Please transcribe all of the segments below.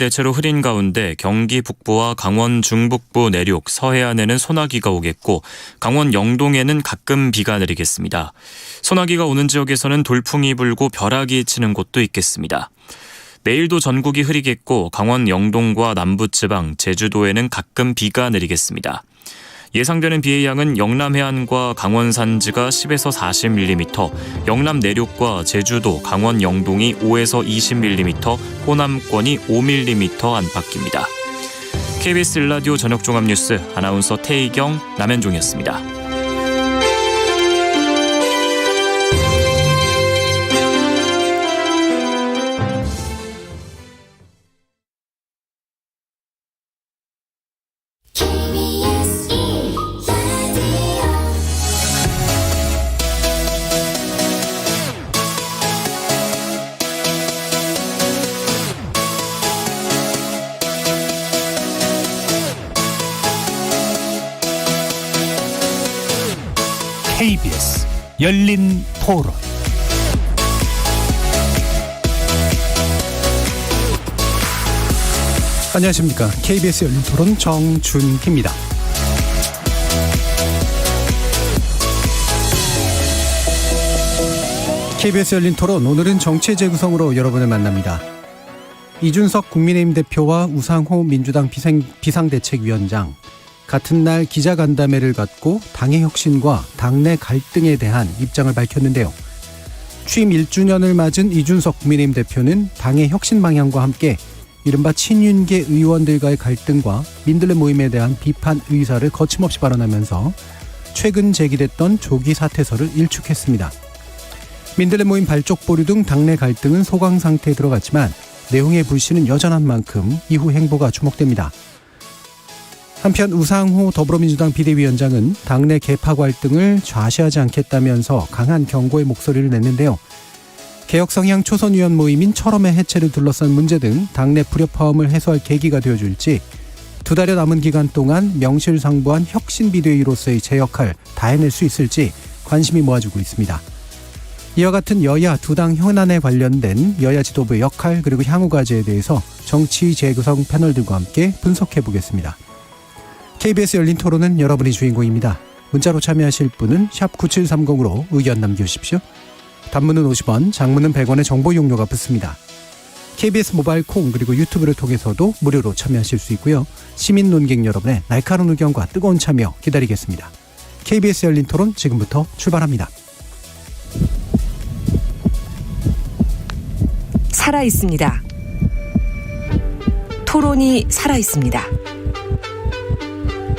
대체로 흐린 가운데 경기 북부와 강원 중북부 내륙, 서해안에는 소나기가 오겠고 강원 영동에는 가끔 비가 내리겠습니다. 소나기가 오는 지역에서는 돌풍이 불고 벼락이 치는 곳도 있겠습니다. 내일도 전국이 흐리겠고 강원 영동과 남부지방, 제주도에는 가끔 비가 내리겠습니다. 예상되는 비의 양은 영남 해안과 강원 산지가 10에서 40mm, 영남 내륙과 제주도, 강원 영동이 5에서 20mm, 호남권이 5mm 안팎입니다. KBS 1라디오 저녁종합뉴스 아나운서 태희경, 남현종이었습니다. KBS 열린 토론. 안녕하십니까. KBS 열린 토론 정준희입니다. KBS 열린 토론, 오늘은 정치 재구성으로 여러분을 만납니다. 이준석 국민의힘 대표와 우상호 민주당 비상대책위원장, 같은 날 기자간담회를 갖고 당의 혁신과 당내 갈등에 대한 입장을 밝혔는데요. 취임 1주년을 맞은 이준석 국민의힘 대표는 당의 혁신 방향과 함께 이른바 친윤계 의원들과의 갈등과 민들레 모임에 대한 비판 의사를 거침없이 발언하면서 최근 제기됐던 조기 사퇴서를 일축했습니다. 민들레 모임 발족 보류 등 당내 갈등은 소강 상태에 들어갔지만 내용의 불씨는 여전한 만큼 이후 행보가 주목됩니다. 한편 우상호 더불어민주당 비대위원장은 당내 계파 갈등을 좌시하지 않겠다면서 강한 경고의 목소리를 냈는데요. 개혁 성향 초선 의원 모임인 철험의 해체를 둘러싼 문제 등 당내 불협화음을 해소할 계기가 되어줄지, 두 달여 남은 기간 동안 명실상부한 혁신 비대위로서의 제 역할 다 해낼 수 있을지 관심이 모아지고 있습니다. 이와 같은 여야 두 당 현안에 관련된 여야 지도부의 역할 그리고 향후 과제에 대해서 정치 재구성 패널들과 함께 분석해 보겠습니다. KBS 열린 토론은 여러분이 주인공입니다. 문자로 참여하실 분은 샵 9730으로 의견 남겨주십시오. 단문은 50원, 장문은 100원의 정보 용료가 붙습니다. KBS 모바일 콩 그리고 유튜브를 통해서도 무료로 참여하실 수 있고요. 시민 논객 여러분의 날카로운 의견과 뜨거운 참여 기다리겠습니다. KBS 열린 토론 지금부터 출발합니다. 살아있습니다. 토론이 살아있습니다.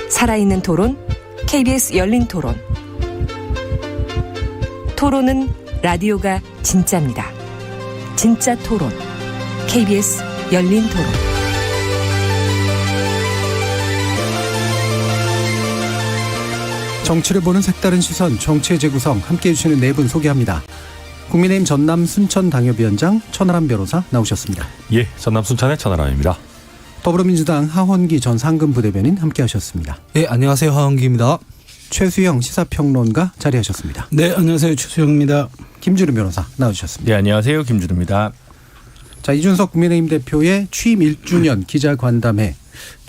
살아있는 토론, KBS 열린 토론. 토론은 라디오가 진짜입니다. 진짜 토론, KBS 열린 토론. 정치를 보는 색다른 시선, 정치의 재구성 함께해 주시는 네 분 소개합니다. 국민의힘 전남 순천 당협위원장 천하람 변호사 나오셨습니다. 예, 전남 순천의 천하람입니다. 더불어민주당 하원기 전 상근 부대변인 함께하셨습니다. 네, 안녕하세요. 하원기입니다. 최수영 시사평론가 자리하셨습니다. 네, 안녕하세요. 최수영입니다. 김주름 변호사 나와주셨습니다. 네, 안녕하세요. 김주름입니다. 자, 이준석 국민의힘 대표의 취임 1주년 기자간담회,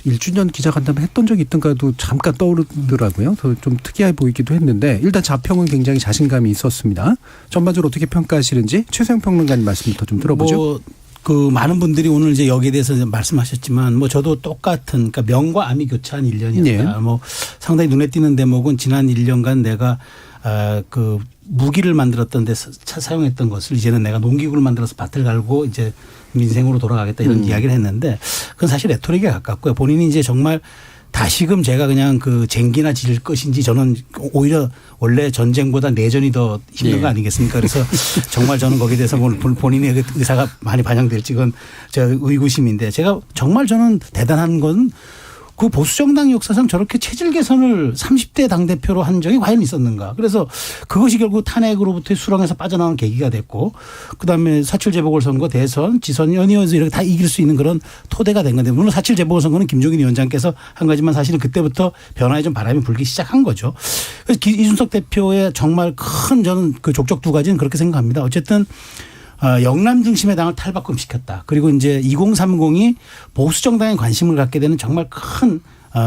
1주년 기자간담회 했던 적이 있던가도 잠깐 떠오르더라고요. 좀 특이해 보이기도 했는데 일단 자평은 굉장히 자신감이 있었습니다. 전반적으로 어떻게 평가하시는지 최수영 평론가님 말씀부터 좀 들어보죠. 많은 분들이 오늘 이제 여기에 대해서 말씀하셨지만 저도 똑같은, 그러니까 명과 암이 교차한 1년이었다. 네. 상당히 눈에 띄는 대목은 지난 1년간 내가 무기를 만들었던 데 사용했던 것을 이제는 내가 농기구를 만들어서 밭을 갈고 이제 민생으로 돌아가겠다 이런 이야기를 했는데, 그건 사실 레토릭에 가깝고요. 본인이 이제 정말 다시금 제가 그냥 쟁기나 질 것인지, 저는 오히려 원래 전쟁보다 내전이 더 힘든 거 아니겠습니까? 그래서 정말 저는 거기에 대해서 본인의 의사가 많이 반영될지 그건 제 의구심인데, 제가 정말 저는 대단한 건 그 보수정당 역사상 저렇게 체질 개선을 30대 당대표로 한 적이 과연 있었는가. 그래서 그것이 결국 탄핵으로부터의 수렁에서 빠져나오는 계기가 됐고, 그다음에 4.7 재보궐선거, 대선, 지선, 연이어서 이렇게 다 이길 수 있는 그런 토대가 된 건데, 물론 4.7 재보궐선거는 김종인 위원장께서 한 거지만 사실은 그때부터 변화에 좀 바람이 불기 시작한 거죠. 그래서 이준석 대표의 정말 큰 저는 그 족적 두 가지는 그렇게 생각합니다. 어쨌든 영남 중심의 당을 탈바꿈시켰다. 그리고 이제 2030이 보수 정당에 관심을 갖게 되는 정말 큰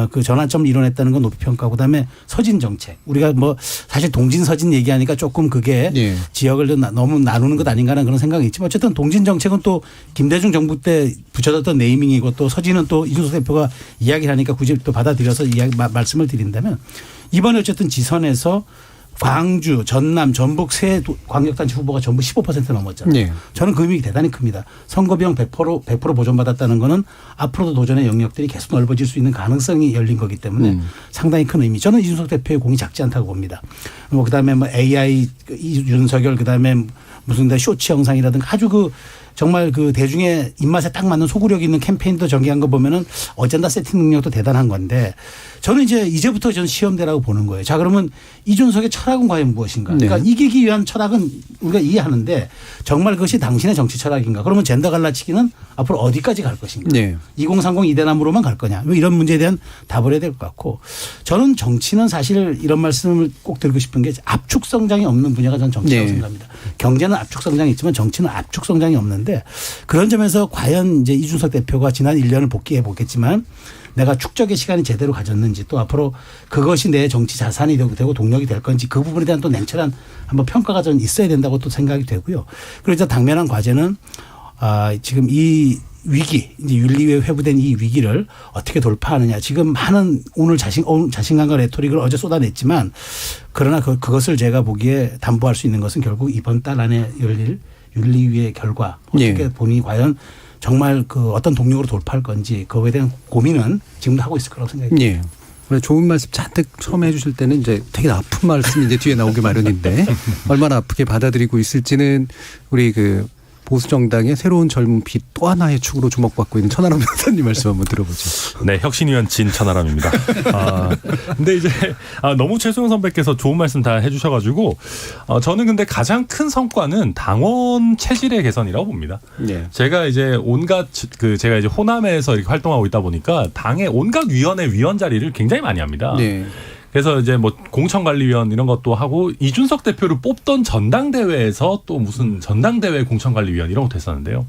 그 전환점을 이뤄냈다는 건 높이 평가하고 그다음에 서진 정책. 우리가 뭐 사실 동진 서진 얘기하니까 조금 그게 예. 지역을 너무 나누는 것 아닌가라는 그런 생각이 있지만 어쨌든 동진 정책은 또 김대중 정부 때 붙여졌던 네이밍이고 또 서진은 또 이준석 대표가 이야기를 하니까 굳이 또 받아들여서 말씀을 드린다면 이번에 어쨌든 지선에서 광주, 전남, 전북 세 광역단체 후보가 전부 15% 넘었잖아요. 네. 저는 그 의미 대단히 큽니다. 선거 비용 100% 보존받았다는 거는 앞으로도 도전의 영역들이 계속 넓어질 수 있는 가능성이 열린 거기 때문에 상당히 큰 의미. 저는 이준석 대표의 공이 작지 않다고 봅니다. 뭐 그다음에 뭐 AI 윤석열 그다음에 무슨 쇼츠 영상이라든가 아주 그 정말 그 대중의 입맛에 딱 맞는 소구력 있는 캠페인도 전개한 거 보면은 어젠다 세팅 능력도 대단한 건데 저는 이제부터 저는 시험대라고 보는 거예요. 자, 그러면 이준석의 철학은 과연 무엇인가? 네. 그러니까 이기기 위한 철학은 우리가 이해하는데 정말 그것이 당신의 정치 철학인가? 그러면 젠더 갈라치기는 앞으로 어디까지 갈 것인가? 네. 2030 이대남으로만 갈 거냐? 뭐 이런 문제에 대한 답을 해야 될 것 같고 저는 정치는 사실 이런 말씀을 꼭 드리고 싶은 게 압축 성장이 없는 분야가 저는 정치라고 네. 생각합니다. 경제는 압축 성장이 있지만 정치는 압축 성장이 없는데 그런 점에서 과연 이제 이준석 대표가 지난 1년을 복귀해 보겠지만 내가 축적의 시간이 제대로 가졌는지 또 앞으로 그것이 내 정치 자산이 되고 동력이 될 건지 그 부분에 대한 또 냉철한 한번 평가가 좀 있어야 된다고 또 생각이 되고요. 그래서 당면한 과제는 지금 이 위기, 이제 윤리위에 회부된 이 위기를 어떻게 돌파하느냐. 지금 많은 오늘 자신감과 레토릭을 어제 쏟아냈지만 그러나 그것을 제가 보기에 담보할 수 있는 것은 결국 이번 달 안에 열릴 윤리위의 결과 어떻게 예. 본인이 과연 정말 그 어떤 동력으로 돌파할 건지 그거에 대한 고민은 지금도 하고 있을 거라고 생각합니다. 예. 원래 좋은 말씀 잔뜩 처음에 해주실 때는 이제 되게 아픈 말씀이 이제 뒤에 나오기 마련인데 얼마나 아프게 받아들이고 있을지는 우리 그 보수 정당의 새로운 젊은 피 또 하나의 축으로 주목받고 있는 천하람 변호사님 말씀 한번 들어보죠. 네, 혁신위원 진천하람입니다. 근데 이제 너무 최소영 선배께서 좋은 말씀 다 해주셔가지고 저는 근데 가장 큰 성과는 당원 체질의 개선이라고 봅니다. 네. 제가 이제 제가 이제 호남에서 이렇게 활동하고 있다 보니까 당의 온갖 위원회 위원 자리를 굉장히 많이 합니다. 네. 그래서 이제 뭐 공천관리위원 이런 것도 하고 이준석 대표를 뽑던 전당대회에서 또 무슨 전당대회 공천관리위원 이런 것도 했었는데요.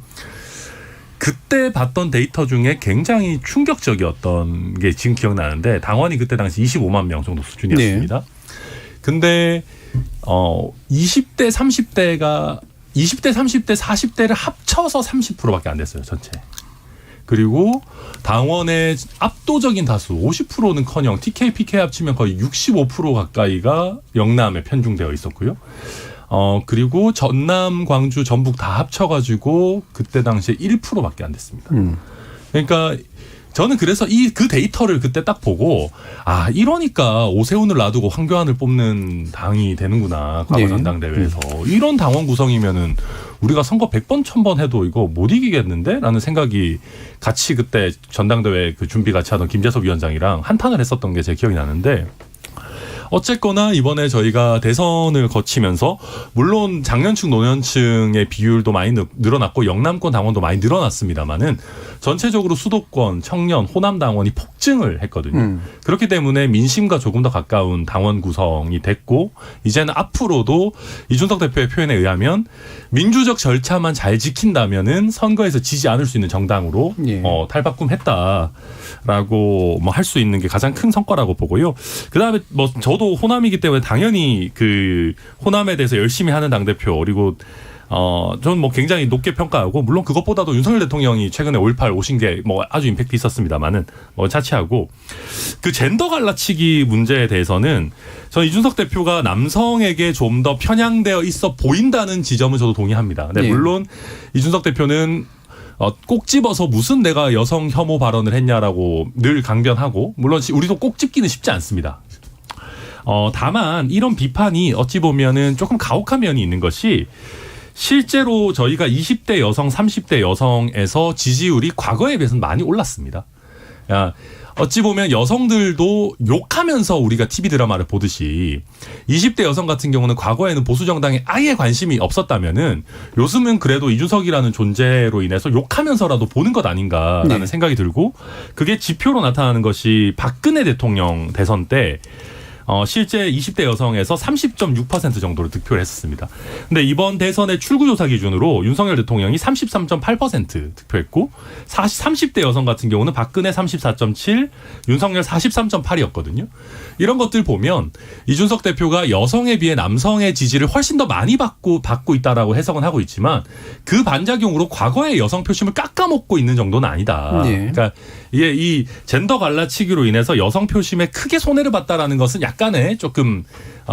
그때 봤던 데이터 중에 굉장히 충격적이었던 게 지금 기억나는데 당원이 그때 당시 25만 명 정도 수준이었습니다. 근데 20대 30대 40대를 합쳐서 30%밖에 안 됐어요, 전체. 그리고 당원의 압도적인 다수 50%는커녕 TK, PK 합치면 거의 65% 가까이가 영남에 편중되어 있었고요. 그리고 전남, 광주, 전북 다 합쳐가지고 그때 당시에 1%밖에 안 됐습니다. 그러니까 저는 그래서 그 데이터를 그때 딱 보고 이러니까 오세훈을 놔두고 황교안을 뽑는 당이 되는구나. 과거 네. 전당대회에서. 이런 당원 구성이면은 우리가 선거 100번 1000번 해도 이거 못 이기겠는데? 라는 생각이 같이 그때 전당대회 그 준비 같이 하던 김재석 위원장이랑 한탄을 했었던 게 제 기억이 나는데 어쨌거나 이번에 저희가 대선을 거치면서 물론 장년층 노년층의 비율도 많이 늘어났고 영남권 당원도 많이 늘어났습니다만은 전체적으로 수도권 청년 호남 당원이 폭증을 했거든요. 그렇기 때문에 민심과 조금 더 가까운 당원 구성이 됐고 이제는 앞으로도 이준석 대표의 표현에 의하면 민주적 절차만 잘 지킨다면은 선거에서 지지 않을 수 있는 정당으로 예. 탈바꿈했다라고 뭐 할 수 있는 게 가장 큰 성과라고 보고요. 그다음에 뭐 저도 호남이기 때문에 당연히 그 호남에 대해서 열심히 하는 당대표 그리고 저는 뭐 굉장히 높게 평가하고 물론 그것보다도 윤석열 대통령이 최근에 5.18 오신 게 뭐 아주 임팩트 있었습니다만은 뭐 차치하고 그 젠더 갈라치기 문제에 대해서는 저는 이준석 대표가 남성에게 좀 더 편향되어 있어 보인다는 지점은 저도 동의합니다. 근데 네. 물론 이준석 대표는 꼭 집어서 무슨 내가 여성 혐오 발언을 했냐라고 늘 강변하고 물론 우리도 꼭 집기는 쉽지 않습니다. 다만 이런 비판이 어찌 보면은 조금 가혹한 면이 있는 것이 실제로 저희가 20대 여성, 30대 여성에서 지지율이 과거에 비해서는 많이 올랐습니다. 어찌 보면 여성들도 욕하면서 우리가 TV 드라마를 보듯이 20대 여성 같은 경우는 과거에는 보수 정당에 아예 관심이 없었다면은 요즘은 그래도 이준석이라는 존재로 인해서 욕하면서라도 보는 것 아닌가라는 네. 생각이 들고 그게 지표로 나타나는 것이 박근혜 대통령 대선 때 실제 20대 여성에서 30.6% 정도로 득표를 했었습니다. 근데 이번 대선의 출구조사 기준으로 윤석열 대통령이 33.8% 득표했고 30대 여성 같은 경우는 박근혜 34.7, 윤석열 43.8이었거든요. 이런 것들 보면 이준석 대표가 여성에 비해 남성의 지지를 훨씬 더 많이 받고 있다라고 해석은 하고 있지만 그 반작용으로 과거의 여성 표심을 깎아먹고 있는 정도는 아니다. 네. 그러니까 이게 이 젠더 갈라치기로 인해서 여성 표심에 크게 손해를 봤다라는 것은 약간의 조금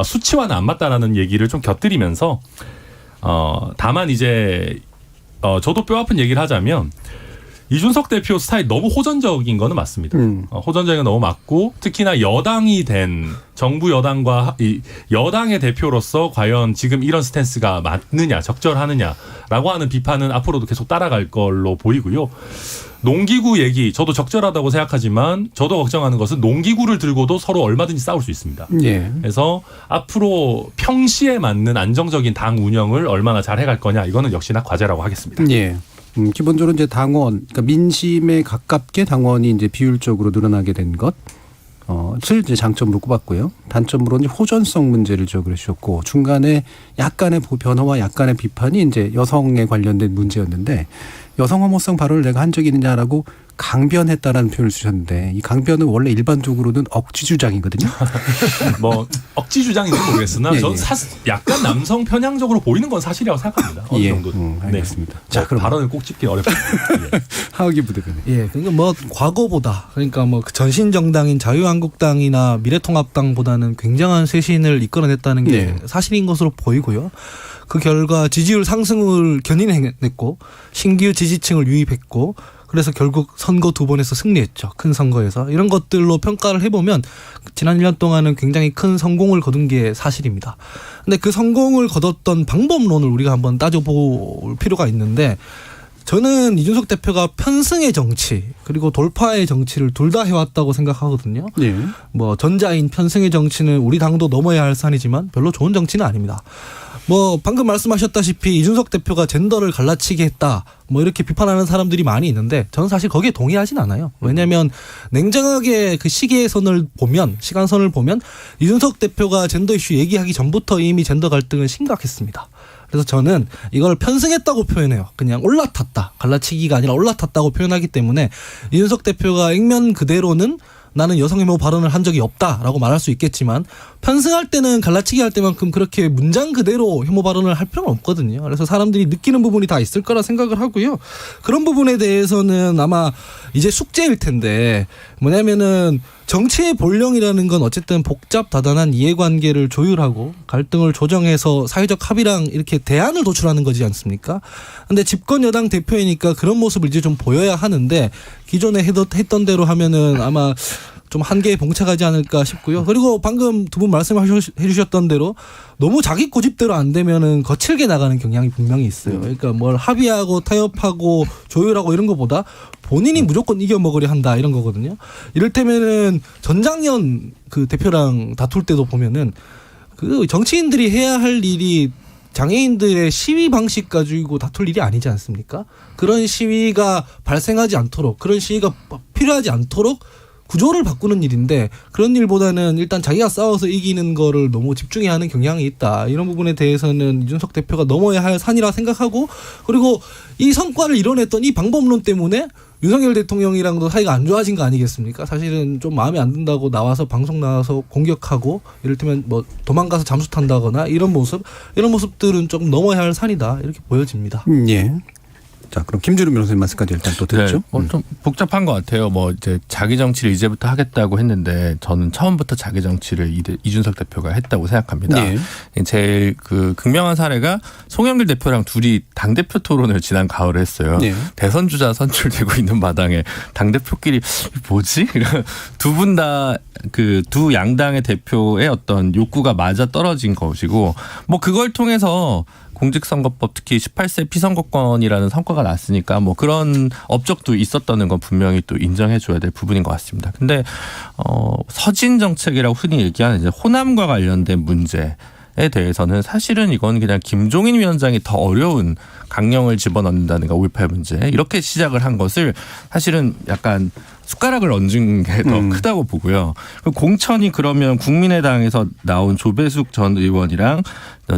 수치와는 안 맞다라는 얘기를 좀 곁들이면서 다만 이제 저도 뼈아픈 얘기를 하자면 이준석 대표 스타일 너무 호전적인 거는 맞습니다. 호전적인 건 너무 맞고 특히나 여당이 된 정부 여당과 이 여당의 대표로서 과연 지금 이런 스탠스가 맞느냐 적절하느냐라고 하는 비판은 앞으로도 계속 따라갈 걸로 보이고요. 농기구 얘기 저도 적절하다고 생각하지만 저도 걱정하는 것은 농기구를 들고도 서로 얼마든지 싸울 수 있습니다. 예. 그래서 앞으로 평시에 맞는 안정적인 당 운영을 얼마나 잘 해갈 거냐 이거는 역시나 과제라고 하겠습니다. 예. 기본적으로 이제 당원, 그러니까 민심에 가깝게 당원이 이제 비율적으로 늘어나게 된 것, 을 이제 장점으로 꼽았고요. 단점으로는 호전성 문제를 지적을 해주셨고 중간에 약간의 변화와 약간의 비판이 이제 여성에 관련된 문제였는데 여성 혐오성 발언을 내가 한 적이 있느냐라고 강변했다라는 표현을 쓰셨는데 이 강변은 원래 일반적으로는 억지 주장이거든요. 뭐 억지 주장인지 모르겠으나 예, 저는 예. 약간 남성 편향적으로 보이는 건 사실이라고 생각합니다. 어느 예. 정도. 알겠습니다. 자, 자, 그럼 발언을 꼭 짚기 어렵습니다. 예. 하우기 부대변인. 예, 그러니까 뭐 과거보다 그러니까 뭐 전신 정당인 자유한국당이나 미래통합당보다는 굉장한 쇄신을 이끌어냈다는 게 네. 사실인 것으로 보이고요. 그 결과 지지율 상승을 견인해냈고 신규 지지층을 유입했고 그래서 결국 선거 2번에서 승리했죠. 큰 선거에서. 이런 것들로 평가를 해보면 지난 1년 동안은 굉장히 큰 성공을 거둔 게 사실입니다. 근데 그 성공을 거뒀던 방법론을 우리가 한번 따져볼 필요가 있는데 저는 이준석 대표가 편승의 정치 그리고 돌파의 정치를 둘 다 해왔다고 생각하거든요. 예. 뭐 전자인 편승의 정치는 우리 당도 넘어야 할 산이지만 별로 좋은 정치는 아닙니다. 뭐 방금 말씀하셨다시피 이준석 대표가 젠더를 갈라치게 했다 뭐 이렇게 비판하는 사람들이 많이 있는데 저는 사실 거기에 동의하진 않아요. 왜냐하면 냉정하게 그 시간선을 보면 이준석 대표가 젠더 이슈 얘기하기 전부터 이미 젠더 갈등은 심각했습니다. 그래서 저는 이걸 편승했다고 표현해요. 그냥 올라탔다. 갈라치기가 아니라 올라탔다고 표현하기 때문에 이준석 대표가 액면 그대로는 나는 여성 혐오 발언을 한 적이 없다라고 말할 수 있겠지만 편승할 때는 갈라치기 할 때만큼 그렇게 문장 그대로 혐오 발언을 할 필요는 없거든요. 그래서 사람들이 느끼는 부분이 다 있을 거라 생각을 하고요. 그런 부분에 대해서는 아마 이제 숙제일 텐데 뭐냐면은 정치의 본령이라는 건 어쨌든 복잡다단한 이해관계를 조율하고 갈등을 조정해서 사회적 합의랑 이렇게 대안을 도출하는 거지 않습니까? 근데 집권 여당 대표이니까 그런 모습을 이제 좀 보여야 하는데 기존에 했던 대로 하면은 아마 좀 한계에 봉착하지 않을까 싶고요. 그리고 방금 두 분 말씀해 주셨던 대로 너무 자기 고집대로 안 되면은 거칠게 나가는 경향이 분명히 있어요. 그러니까 뭘 합의하고 타협하고 조율하고 이런 것보다 본인이 무조건 이겨먹으려 한다 이런 거거든요. 이를테면은 전장현 그 대표랑 다툴 때도 보면은 그 정치인들이 해야 할 일이 장애인들의 시위 방식 가지고 다툴 일이 아니지 않습니까? 그런 시위가 발생하지 않도록 그런 시위가 필요하지 않도록 구조를 바꾸는 일인데 그런 일보다는 일단 자기가 싸워서 이기는 거를 너무 집중해야 하는 경향이 있다. 이런 부분에 대해서는 이준석 대표가 넘어야 할 산이라 생각하고 그리고 이 성과를 이뤄냈던 이 방법론 때문에 윤석열 대통령이랑도 사이가 안 좋아진 거 아니겠습니까? 사실은 좀 마음에 안 든다고 나와서 방송 나와서 공격하고 이를테면 뭐 도망가서 잠수 탄다거나 이런 모습들은 조금 넘어야 할 산이다. 이렇게 보여집니다. 예. 자, 그럼 김준우 변호사님 말씀까지 일단 또 듣죠. 네, 좀 복잡한 것 같아요. 뭐 이제 자기 정치를 이제부터 하겠다고 했는데 저는 처음부터 자기 정치를 이준석 대표가 했다고 생각합니다. 네. 제일 그 극명한 사례가 송영길 대표랑 둘이 당대표 토론을 지난 가을에 했어요. 네. 대선 주자 선출되고 있는 마당에 당대표끼리 뭐지? 두 분 다 그 두 양당의 대표의 어떤 욕구가 맞아 떨어진 것이고 뭐 그걸 통해서 공직선거법 특히 18세 피선거권이라는 성과가 났으니까 뭐 그런 업적도 있었다는 건 분명히 또 인정해 줘야 될 부분인 것 같습니다. 근데 서진 정책이라고 흔히 얘기하는 이제 호남과 관련된 문제 대해서는 사실은 이건 그냥 김종인 위원장이 더 어려운 강령을 집어넣는다는 거 5.18 문제 이렇게 시작을 한 것을 사실은 약간 숟가락을 얹은 게 더 크다고 보고요. 공천이 그러면 국민의당에서 나온 조배숙 전 의원이랑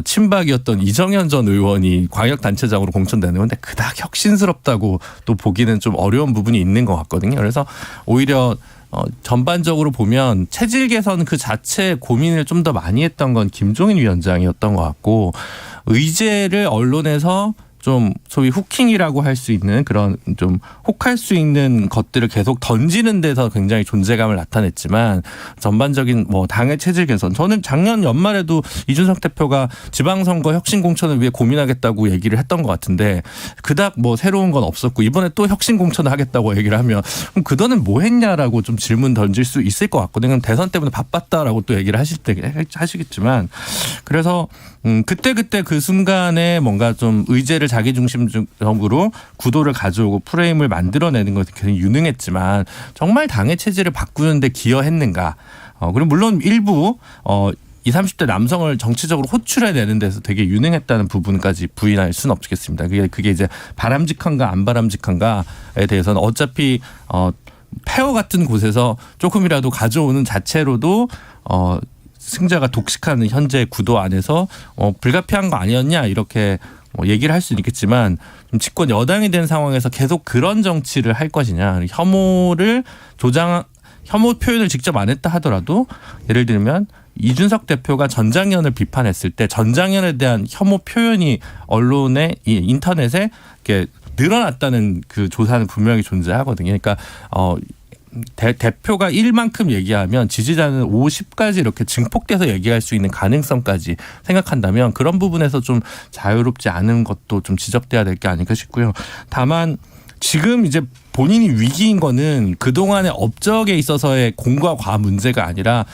친박이었던 이정현 전 의원이 광역단체장으로 공천되는 건데 그닥 혁신스럽다고 또 보기는 좀 어려운 부분이 있는 것 같거든요. 그래서 오히려 전반적으로 보면 체질 개선 그 자체 고민을 좀 더 많이 했던 건 김종인 위원장이었던 것 같고 의제를 언론에서 좀 소위 후킹이라고 할 수 있는 그런 좀 혹할 수 있는 것들을 계속 던지는 데서 굉장히 존재감을 나타냈지만 전반적인 뭐 당의 체질 개선 저는 작년 연말에도 이준석 대표가 지방선거 혁신 공천을 위해 고민하겠다고 얘기를 했던 것 같은데 그닥 뭐 새로운 건 없었고 이번에 또 혁신 공천을 하겠다고 얘기를 하면 그럼 그동안 뭐 했냐라고 좀 질문 던질 수 있을 것 같거든요. 대선 때문에 바빴다라고 또 얘기를 하시겠지만 그래서 그때 그 순간에 뭔가 좀 의제를 자기 중심적으로 구도를 가져오고 프레임을 만들어내는 것이 굉장히 유능했지만 정말 당의 체질을 바꾸는데 기여했는가? 그리고 물론 일부 20, 30대 남성을 정치적으로 호출해내는 데서 되게 유능했다는 부분까지 부인할 수는 없겠습니다. 그게 이제 바람직한가 안 바람직한가에 대해서는 어차피 폐허 같은 곳에서 조금이라도 가져오는 자체로도 승자가 독식하는 현재 구도 안에서 불가피한 거 아니었냐 이렇게 얘기를 할 수는 있겠지만 좀 집권 여당이 된 상황에서 계속 그런 정치를 할 것이냐 혐오 표현을 직접 안 했다 하더라도 예를 들면 이준석 대표가 전장현을 비판했을 때 전장현에 대한 혐오 표현이 언론에 인터넷에 이렇게 늘어났다는 그 조사는 분명히 존재하거든요. 그러니까 대표가 1만큼 얘기하면 지지자는 50까지 이렇게 증폭돼서 얘기할 수 있는 가능성까지 생각한다면 그런 부분에서 좀 자유롭지 않은 것도 좀 지적돼야 될 게 아닐까 싶고요. 다만 지금 이제 본인이 위기인 거는 그동안의 업적에 있어서의 공과 과 문제가 아니라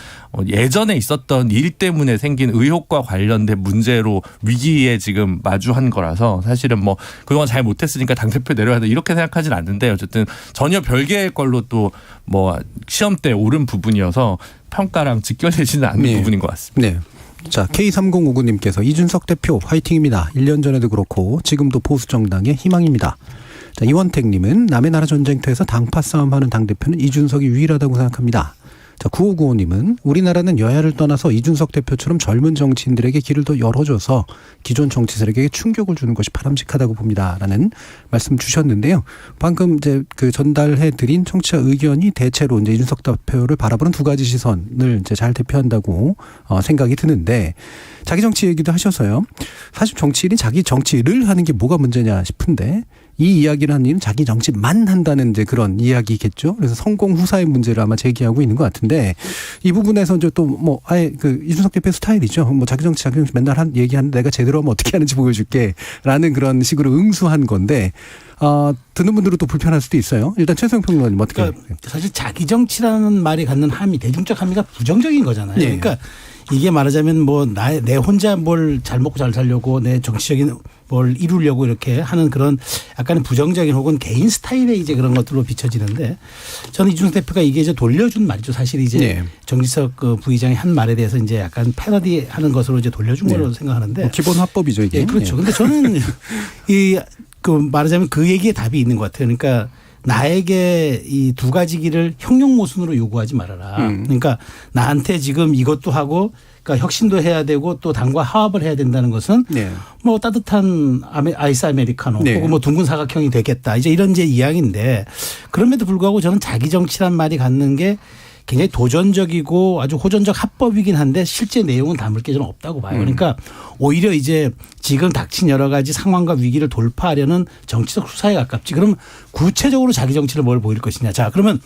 예전에 있었던 일 때문에 생긴 의혹과 관련된 문제로 위기에 지금 마주한 거라서 사실은 뭐 그동안 잘 못했으니까 당대표 내려야 돼 이렇게 생각하진 않는데 어쨌든 전혀 별개의 걸로 또 뭐 시험 때 옳은 부분이어서 평가랑 직결되지는 않는 부분인 것 같습니다. 네. 자, K3059님께서 이준석 대표 화이팅입니다. 1년 전에도 그렇고 지금도 보수정당의 희망입니다. 자, 이원택님은 남의 나라 전쟁터에서 당파 싸움하는 당대표는 이준석이 유일하다고 생각합니다. 자, 9595님은 우리나라는 여야를 떠나서 이준석 대표처럼 젊은 정치인들에게 길을 더 열어줘서 기존 정치 세력에게 충격을 주는 것이 바람직하다고 봅니다라는 말씀 주셨는데요. 방금 이제 그 전달해 드린 청취자 의견이 대체로 이제 이준석 대표를 바라보는 두 가지 시선을 이제 잘 대표한다고 생각이 드는데 자기 정치 얘기도 하셔서요. 사실 정치인이 자기 정치를 하는 게 뭐가 문제냐 싶은데 이 이야기를 하는 이유는 자기 정치만 한다는 이제 그런 이야기겠죠. 그래서 성공 후사의 문제를 아마 제기하고 있는 것 같은데 이 부분에서 이제 또 뭐 아예 그 이준석 대표 스타일이죠. 뭐 자기 정치 맨날 얘기하는데 내가 제대로 하면 어떻게 하는지 보여줄게라는 그런 식으로 응수한 건데 듣는 분들은 또 불편할 수도 있어요. 일단 최소영 평론가님 어떻게? 그러니까 사실 자기 정치라는 말이 갖는 함의 대중적 함의가 부정적인 거잖아요. 네. 그러니까 이게 말하자면 뭐 내 혼자 뭘 잘 먹고 잘 살려고 내 정치적인 뭘 이루려고 이렇게 하는 그런 약간의 부정적인 혹은 개인 스타일의 이제 그런 것들로 비춰지는데 저는 이준석 대표가 이게 이제 돌려준 말이죠. 사실 이제 네. 정지석 그 부의장이 한 말에 대해서 이제 약간 패러디하는 것으로 이제 돌려준 거로 생각하는데 기본 화법이죠 이게. 네, 그렇죠. 근데 저는 그 말하자면 그 얘기에 답이 있는 것 같아요. 그러니까 나에게 이 두 가지 길을 형용모순으로 요구하지 말아라. 그러니까 나한테 지금 이것도 하고 그러니까 혁신도 해야 되고 또 당과 화합을 해야 된다는 것은 네. 뭐 따뜻한 아이스 아메리카노 네. 혹은 뭐 둥근 사각형이 되겠다. 이제 이런 이제 이야기인데 그럼에도 불구하고 저는 자기 정치란 말이 갖는 게 굉장히 도전적이고 아주 호전적 합법이긴 한데 실제 내용은 담을 게 저는 없다고 봐요. 그러니까 오히려 이제 지금 닥친 여러 가지 상황과 위기를 돌파하려는 정치적 수사에 가깝지. 그럼 구체적으로 자기 정치를 뭘 보일 것이냐. 자, 그러면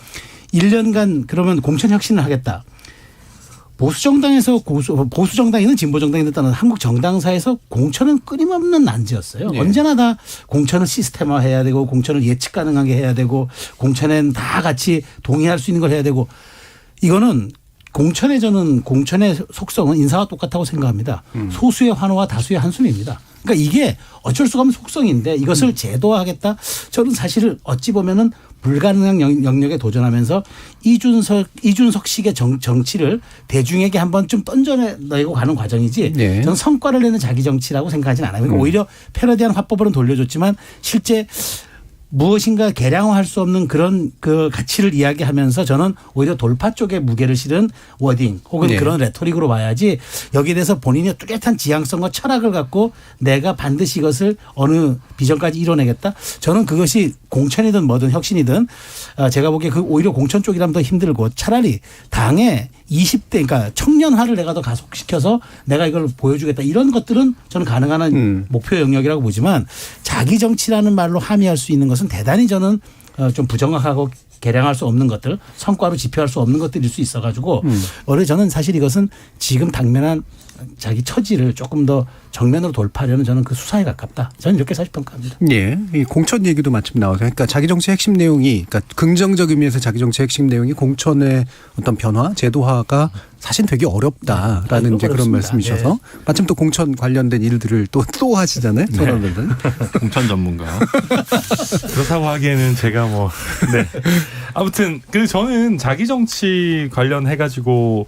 1년간 그러면 공천 혁신을 하겠다. 보수정당에서 보수정당이든 진보정당이든 떠나서 한국 정당사에서 공천은 끊임없는 난제였어요. 네. 언제나 다 공천을 시스템화해야 되고 공천을 예측 가능하게 해야 되고 공천엔 다 같이 동의할 수 있는 걸 해야 되고 이거는 공천의 속성은 인사와 똑같다고 생각합니다. 소수의 환호와 다수의 한숨입니다. 그러니까 이게 어쩔 수가 없는 속성인데 이것을 제도화하겠다. 저는 사실 어찌 보면은 불가능한 영역에 도전하면서 이준석식의 정치를 대중에게 한번 좀 던져내고 가는 과정이지 네. 저는 성과를 내는 자기 정치라고 생각하지는 않아요. 그러니까 오히려 패러디한 화법으로는 돌려줬지만 실제 무엇인가 개량화할 수 없는 그런 그 가치를 이야기하면서 저는 오히려 돌파 쪽에 무게를 실은 워딩 혹은 네. 그런 레토릭으로 봐야지 여기에 대해서 본인의 뚜렷한 지향성과 철학을 갖고 내가 반드시 이것을 어느 비전까지 이뤄내겠다. 저는 그것이 공천이든 뭐든 혁신이든 제가 보기에 그 오히려 공천 쪽이라면 더 힘들고 차라리 당의 20대 그러니까 청년화를 내가 더 가속시켜서 내가 이걸 보여주겠다 이런 것들은 저는 가능한 목표 영역이라고 보지만 자기 정치라는 말로 함의할 수 있는 것은 대단히 저는 좀 부정확하고 개량할 수 없는 것들 성과로 지표할 수 없는 것들일 수 있어가지고 원래 저는 사실 이것은 지금 당면한 자기 처지를 조금 더 정면으로 돌파하려는 저는 그 수사에 가깝다. 저는 이렇게 사실 평가합니다. 예, 이 공천 얘기도 마침 나와서 그러니까 자기 정치 핵심 내용이 그러니까 긍정적 의미에서 자기 정치 핵심 내용이 공천의 어떤 변화, 제도화가 사실 되게 어렵다라는 이제 그런 말씀이셔서 네. 마침 또 공천 관련된 일들을 또 하시잖아요. 네. 선언들은. 공천 전문가. 그렇다고 하기에는 제가 뭐 네. 아무튼 그 저는 자기 정치 관련해가지고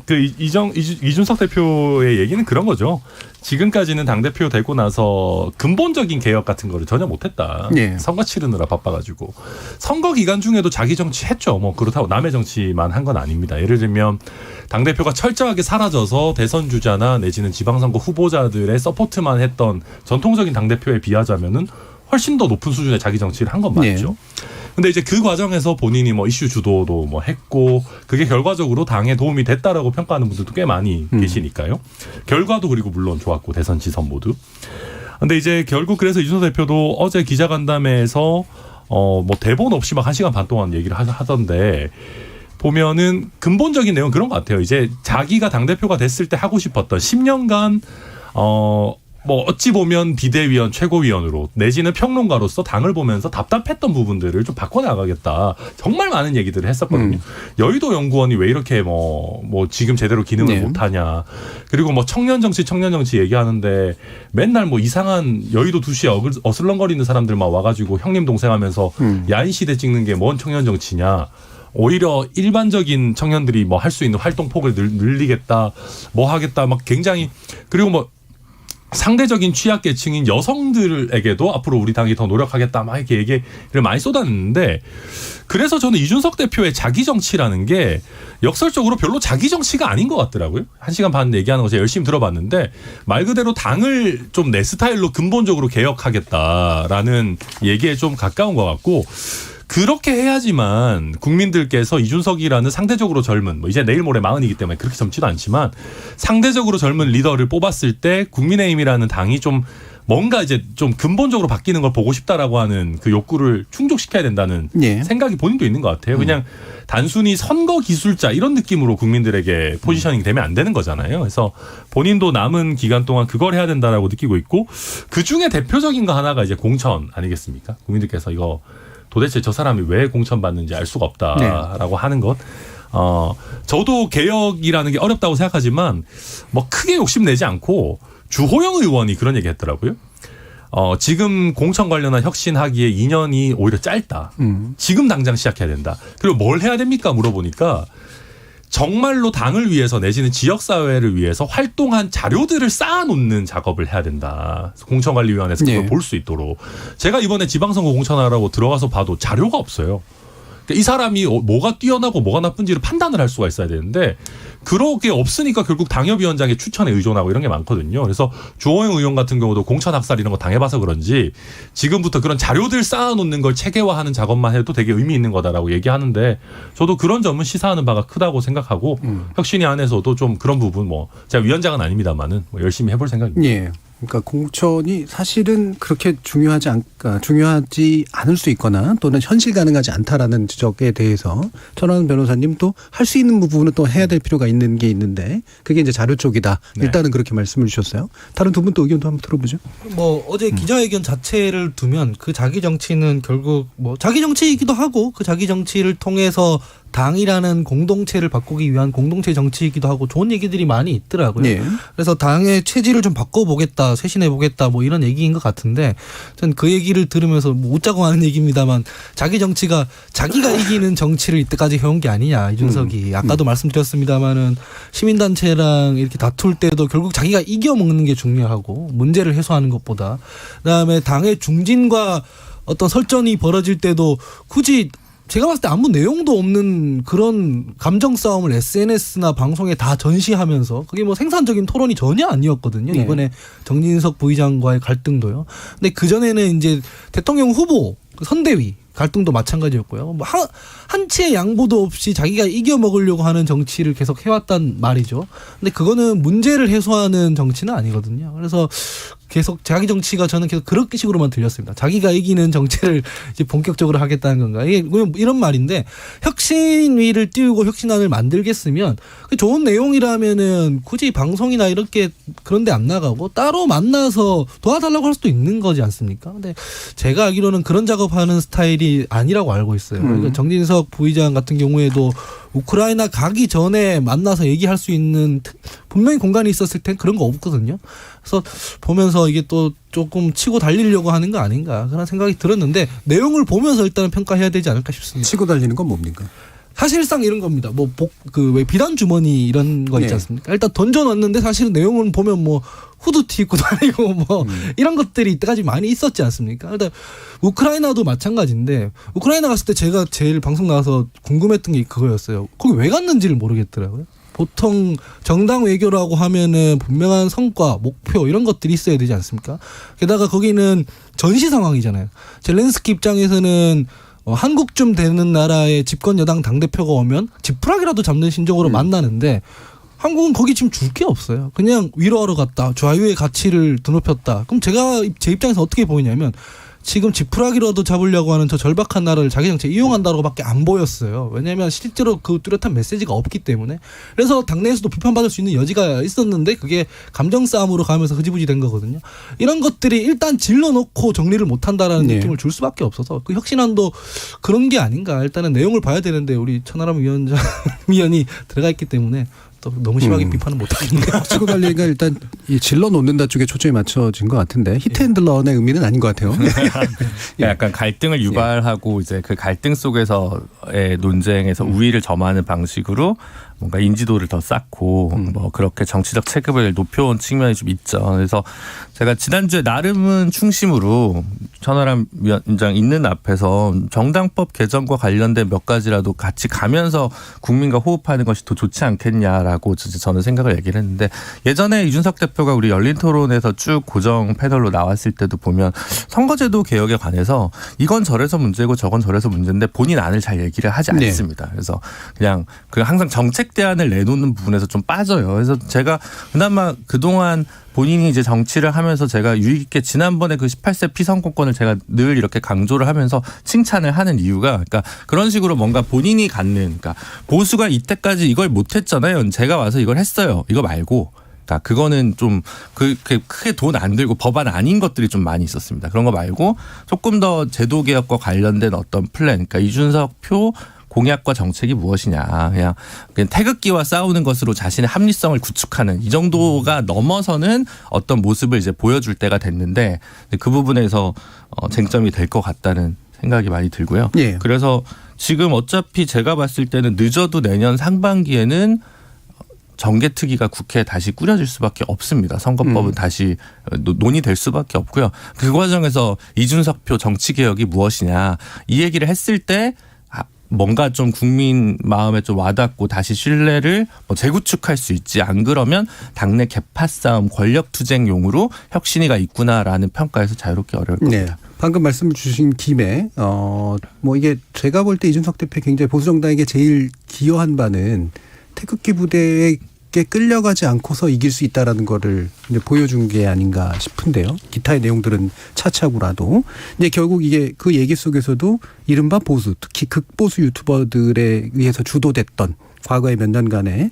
그 이준석 대표의 얘기는 그런 거죠. 지금까지는 당대표 되고 나서 근본적인 개혁 같은 거를 전혀 못했다. 네. 선거 치르느라 바빠가지고. 선거 기간 중에도 자기 정치 했죠. 뭐 그렇다고 남의 정치만 한 건 아닙니다. 예를 들면 당대표가 철저하게 사라져서 대선 주자나 내지는 지방선거 후보자들의 서포트만 했던 전통적인 당대표에 비하자면은 훨씬 더 높은 수준의 자기 정치를 한 건 맞죠. 네. 근데 이제 그 과정에서 본인이 뭐 이슈 주도도 뭐 했고 그게 결과적으로 당에 도움이 됐다라고 평가하는 분들도 꽤 많이 계시니까요. 결과도 그리고 물론 좋았고 대선 지선 모두. 근데 이제 결국 그래서 이준석 대표도 어제 기자간담회에서 뭐 대본 없이 막 1시간 반 동안 얘기를 하던데 보면은 근본적인 내용은 그런 것 같아요. 이제 자기가 당대표가 됐을 때 하고 싶었던 10년간 뭐 어찌 보면 비대위원 최고위원으로 내지는 평론가로서 당을 보면서 답답했던 부분들을 좀 바꿔나가겠다. 정말 많은 얘기들을 했었거든요. 여의도 연구원이 왜 이렇게 뭐 지금 제대로 기능을 네. 못하냐. 그리고 뭐 청년 정치 얘기하는데 맨날 뭐 이상한 여의도 2시에 어슬렁거리는 사람들 막 와가지고 형님 동생 하면서 야인 시대 찍는 게 뭔 청년 정치냐. 오히려 일반적인 청년들이 뭐 할 수 있는 활동 폭을 늘리겠다. 뭐 하겠다. 막 굉장히 그리고 뭐 상대적인 취약계층인 여성들에게도 앞으로 우리 당이 더 노력하겠다 막 이렇게 얘기를 많이 쏟았는데 그래서 저는 이준석 대표의 자기 정치라는 게 역설적으로 별로 자기 정치가 아닌 것 같더라고요. 1시간 반 얘기하는 거 제가 열심히 들어봤는데 말 그대로 당을 좀 내 스타일로 근본적으로 개혁하겠다라는 얘기에 좀 가까운 것 같고 그렇게 해야지만 국민들께서 이준석이라는 상대적으로 젊은 뭐 이제 내일 모레 40이기 때문에 그렇게 젊지도 않지만 상대적으로 젊은 리더를 뽑았을 때 국민의힘이라는 당이 좀 뭔가 이제 좀 근본적으로 바뀌는 걸 보고 싶다라고 하는 그 욕구를 충족시켜야 된다는 예. 생각이 본인도 있는 것 같아요. 그냥 단순히 선거 기술자 이런 느낌으로 국민들에게 포지셔닝이 되면 안 되는 거잖아요. 그래서 본인도 남은 기간 동안 그걸 해야 된다라고 느끼고 있고 그중에 대표적인 거 하나가 이제 공천 아니겠습니까? 국민들께서 이거 도대체 저 사람이 왜 공천받는지 알 수가 없다라고 하는 것. 저도 개혁이라는 게 어렵다고 생각하지만 뭐 크게 욕심내지 않고 주호영 의원이 그런 얘기 했더라고요. 지금 공천 관련한 혁신하기에 2년이 오히려 짧다. 지금 당장 시작해야 된다. 그리고 뭘 해야 됩니까? 물어보니까 정말로 당을 위해서 내지는 지역사회를 위해서 활동한 자료들을 쌓아놓는 작업을 해야 된다. 공천관리위원회에서 그걸 네. 볼 수 있도록. 제가 이번에 지방선거 공천하라고 들어가서 봐도 자료가 없어요. 그러니까 이 사람이 뭐가 뛰어나고 뭐가 나쁜지를 판단을 할 수가 있어야 되는데 그렇게 없으니까 결국 당협위원장의 추천에 의존하고 이런 게 많거든요. 그래서 주호영 의원 같은 경우도 공천 학살 이런 거 당해봐서 그런지 지금부터 그런 자료들 쌓아놓는 걸 체계화하는 작업만 해도 되게 의미 있는 거다라고 얘기하는데 저도 그런 점은 시사하는 바가 크다고 생각하고 혁신위 안에서도 좀 그런 부분 뭐 제가 위원장은 아닙니다만은 뭐 열심히 해볼 생각입니다. 예. 그러니까 공천이 사실은 그렇게 중요하지 않을 수 있거나 또는 현실 가능하지 않다라는 지적에 대해서 전환 변호사님 또 할 수 있는 부분은 또 해야 될 필요가 있는 게 있는데 그게 이제 자료 쪽이다. 네. 일단은 그렇게 말씀을 주셨어요. 다른 두 분 또 의견도 한번 들어보죠. 뭐 어제 기자회견 자체를 두면 그 자기 정치는 결국 뭐 자기 정치이기도 하고 그 자기 정치를 통해서 당이라는 공동체를 바꾸기 위한 공동체 정치이기도 하고 좋은 얘기들이 많이 있더라고요. 예. 그래서 당의 체질을 좀 바꿔보겠다, 쇄신해보겠다 뭐 이런 얘기인 것 같은데 전 그 얘기를 들으면서 뭐 웃자고 하는 얘기입니다만 자기 정치가 자기가 이기는 정치를 이때까지 해온 게 아니냐 이준석이. 아까도 말씀드렸습니다마는 시민단체랑 이렇게 다툴 때도 결국 자기가 이겨먹는 게 중요하고 문제를 해소하는 것보다 그다음에 당의 중진과 어떤 설전이 벌어질 때도 굳이 제가 봤을 때 아무 내용도 없는 그런 감정 싸움을 SNS나 방송에 다 전시하면서 그게 뭐 생산적인 토론이 전혀 아니었거든요. 네. 이번에 정진석 부의장과의 갈등도요. 근데 그전에는 이제 대통령 후보 선대위 갈등도 마찬가지였고요. 뭐 한치의 양보도 없이 자기가 이겨먹으려고 하는 정치를 계속 해왔단 말이죠. 근데 그거는 문제를 해소하는 정치는 아니거든요. 그래서 계속 자기 정치가 저는 계속 그런 식으로만 들렸습니다. 자기가 이기는 정치를 이제 본격적으로 하겠다는 건가. 이게 이런 말인데 혁신위를 띄우고 혁신안을 만들겠으면 좋은 내용이라면은 굳이 방송이나 이렇게 그런 데 안 나가고 따로 만나서 도와달라고 할 수도 있는 거지 않습니까? 근데 제가 알기로는 그런 작업하는 스타일이 아니라고 알고 있어요. 그러니까 정진석 부의장 같은 경우에도 우크라이나 가기 전에 만나서 얘기할 수 있는 분명히 공간이 있었을 땐 그런 거 없거든요. 그래서 보면서 이게 또 조금 치고 달리려고 하는 거 아닌가 그런 생각이 들었는데 내용을 보면서 일단은 평가해야 되지 않을까 싶습니다. 치고 달리는 건 뭡니까? 사실상 이런 겁니다. 뭐 왜 비단 주머니 이런 거 있지 네. 않습니까? 일단 던져놨는데 사실은 내용을 보면 뭐 후드티 입고 다니고 뭐 이런 것들이 이때까지 많이 있었지 않습니까? 일단 우크라이나도 마찬가지인데 우크라이나 갔을 때 제가 제일 방송 나와서 궁금했던 게 그거였어요. 거기 왜 갔는지를 모르겠더라고요. 보통 정당 외교라고 하면은 분명한 성과, 목표 이런 것들이 있어야 되지 않습니까? 게다가 거기는 전시 상황이잖아요. 젤렌스키 입장에서는 한국쯤 되는 나라의 집권 여당 당대표가 오면 지푸라기라도 잡는 심정으로 만나는데 한국은 거기 지금 줄 게 없어요. 그냥 위로하러 갔다. 자유의 가치를 드높였다. 그럼 제 입장에서 어떻게 보이냐면 지금 지푸라기라도 잡으려고 하는 저 절박한 나라를 자기 정치에 이용한다고밖에 안 보였어요. 왜냐하면 실제로 그 뚜렷한 메시지가 없기 때문에. 그래서 당내에서도 비판받을 수 있는 여지가 있었는데 그게 감정 싸움으로 가면서 흐지부지 된 거거든요. 이런 것들이 일단 질러놓고 정리를 못한다라는 네. 느낌을 줄 수밖에 없어서 그 혁신안도 그런 게 아닌가. 일단은 내용을 봐야 되는데 우리 천하람 위원이 들어가 있기 때문에 또 너무 심하게 비판은 못하겠네요. 치고 달리기가 일단 이 질러 놓는다 쪽에 초점이 맞춰진 것 같은데 히트앤들런의 의미는 아닌 것 같아요. 약간 갈등을 유발하고 이제 그 갈등 속에서의 논쟁에서 우위를 점하는 방식으로 뭔가 인지도를 더 쌓고 뭐 그렇게 정치적 체급을 높여온 측면이 좀 있죠. 그래서 제가 지난주에 나름은 충심으로 천하람 위원장 있는 앞에서 정당법 개정과 관련된 몇 가지라도 같이 가면서 국민과 호흡하는 것이 더 좋지 않겠냐라고 저는 생각을 얘기를 했는데 예전에 이준석 대표가 우리 열린 토론에서 쭉 고정 패널로 나왔을 때도 보면 선거제도 개혁에 관해서 이건 저래서 문제고 저건 저래서 문제인데 본인 안을 잘 얘기를 하지 않습니다. 그래서 그냥 항상 정책 대안을 내놓는 부분에서 좀 빠져요. 그래서 제가 그나마 그동안 본인이 이제 정치를 하면서 제가 유익 있게 지난번에 그 18세 피선거권을 제가 늘 이렇게 강조를 하면서 칭찬을 하는 이유가 그러니까 그런 식으로 뭔가 본인이 갖는 그러니까 보수가 이때까지 이걸 못했잖아요. 제가 와서 이걸 했어요. 이거 말고. 그러니까 그거는 좀 크게 돈 안 들고 법안 아닌 것들이 좀 많이 있었습니다. 그런 거 말고 조금 더 제도 개혁과 관련된 어떤 플랜. 그러니까 이준석 표 공약과 정책이 무엇이냐. 그냥 태극기와 싸우는 것으로 자신의 합리성을 구축하는 이 정도가 넘어서는 어떤 모습을 이제 보여줄 때가 됐는데 그 부분에서 쟁점이 될 것 같다는 생각이 많이 들고요. 예. 그래서 지금 어차피 제가 봤을 때는 늦어도 내년 상반기에는 정개특위가 국회에 다시 꾸려질 수밖에 없습니다. 선거법은 다시 논의될 수밖에 없고요. 그 과정에서 이준석 표 정치개혁이 무엇이냐 이 얘기를 했을 때 뭔가 좀 국민 마음에 좀 와닿고 다시 신뢰를 재구축할 수 있지. 안 그러면 당내 계파 싸움, 권력 투쟁용으로 혁신위가 있구나라는 평가에서 자유롭게 어려울 겁니다. 네. 방금 말씀 주신 김에 뭐 이게 제가 볼 때 이준석 대표 굉장히 보수 정당에게 제일 기여한 바는 태극기 부대에 끌려가지 않고서 이길 수 있다라는 거를 이제 보여준 게 아닌가 싶은데요. 기타의 내용들은 차차고라도 이제 결국 이게 그 얘기 속에서도 이른바 보수, 특히 극보수 유튜버들에 의해서 주도됐던 과거의 몇 년간의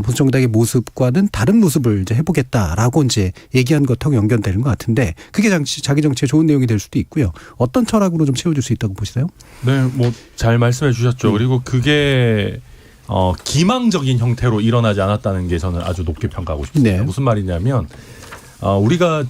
보수 정당의 모습과는 다른 모습을 이제 해보겠다라고 이제 얘기한 것하고 연결되는 것 같은데 그게 자기 정치에 좋은 내용이 될 수도 있고요. 어떤 철학으로 좀 채워줄 수 있다고 보시나요? 네, 뭐 잘 말씀해 주셨죠. 그리고 그게 기망적인 형태로 일어나지 않았다는 게 저는 아주 높게 평가하고 싶습니다. 네. 무슨 말이냐면 우리가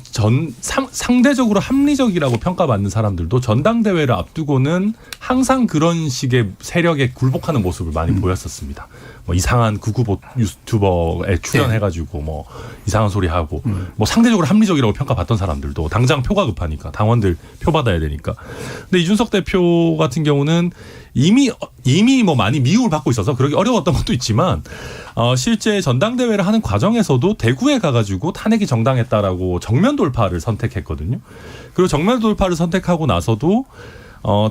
상대적으로 합리적이라고 평가받는 사람들도 전당대회를 앞두고는 항상 그런 식의 세력에 굴복하는 모습을 많이 보였었습니다. 뭐 이상한 극우 유튜버에 출연해가지고 뭐 이상한 소리 하고 뭐 상대적으로 합리적이라고 평가받던 사람들도 당장 표가 급하니까 당원들 표 받아야 되니까. 근데 이준석 대표 같은 경우는 이미 뭐 많이 미움을 받고 있어서 그러기 어려웠던 것도 있지만 실제 전당대회를 하는 과정에서도 대구에 가가지고 탄핵이 정당했다라고 정면 돌파를 선택했거든요. 그리고 정면 돌파를 선택하고 나서도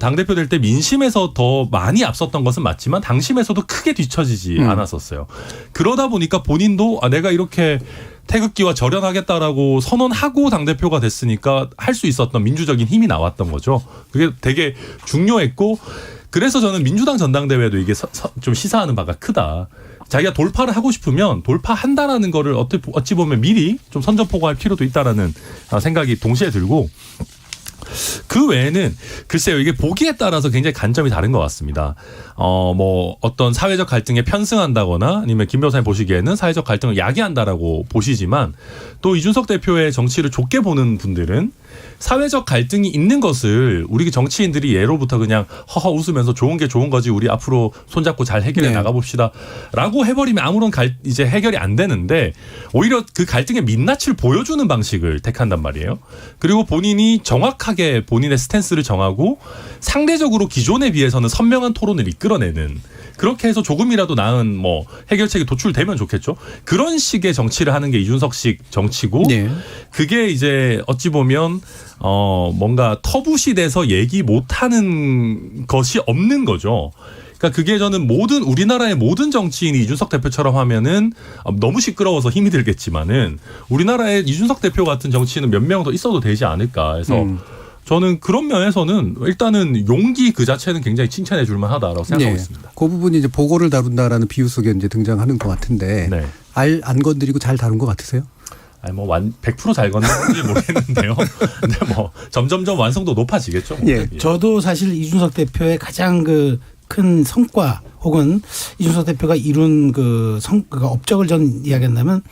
당대표 될 때 민심에서 더 많이 앞섰던 것은 맞지만 당심에서도 크게 뒤처지지 않았었어요. 그러다 보니까 본인도 내가 이렇게 태극기와 절연하겠다라고 선언하고 당대표가 됐으니까 할 수 있었던 민주적인 힘이 나왔던 거죠. 그게 되게 중요했고 그래서 저는 민주당 전당대회도 이게 좀 시사하는 바가 크다. 자기가 돌파를 하고 싶으면 돌파한다라는 거를 어찌 보면 미리 좀 선전포고할 필요도 있다라는 생각이 동시에 들고 그 외에는 글쎄요 이게 보기에 따라서 굉장히 관점이 다른 것 같습니다. 뭐 어떤 사회적 갈등에 편승한다거나 아니면 김 변호사님 보시기에는 사회적 갈등을 야기한다라고 보시지만 또 이준석 대표의 정치를 좋게 보는 분들은 사회적 갈등이 있는 것을 우리 정치인들이 예로부터 그냥 허허 웃으면서 좋은 게 좋은 거지 우리 앞으로 손잡고 잘 해결해 나가봅시다 라고 해버리면 아무런 이제 해결이 안 되는데 오히려 그 갈등의 민낯을 보여주는 방식을 택한단 말이에요. 그리고 본인이 정확하게 본인의 스탠스를 정하고 상대적으로 기존에 비해서는 선명한 토론을 이끌어내는 그렇게 해서 조금이라도 나은 뭐 해결책이 도출되면 좋겠죠. 그런 식의 정치를 하는 게 이준석식 정치고 그게 이제 어찌 보면 뭔가 터부시돼서 얘기 못하는 것이 없는 거죠. 그러니까 그게 저는 우리나라의 모든 정치인이 이준석 대표처럼 하면은 너무 시끄러워서 힘이 들겠지만은 우리나라의 이준석 대표 같은 정치인은 몇 명 더 있어도 되지 않을까 해서 저는 그런 면에서는 일단은 용기 그 자체는 굉장히 칭찬해 줄 만하다라고 생각하고 있습니다. 그 부분이 이제 보고를 다룬다라는 비유 속에 이제 등장하는 것 같은데 안 건드리고 잘 다룬 것 같으세요? 아니 뭐 100% 잘 건드는지 모르겠는데요. 근데 뭐 점점점 완성도 높아지겠죠. 뭐. 예. 저도 사실 이준석 대표의 가장 큰 성과 혹은 이준석 대표가 이룬 그 업적을 전 이야기한다면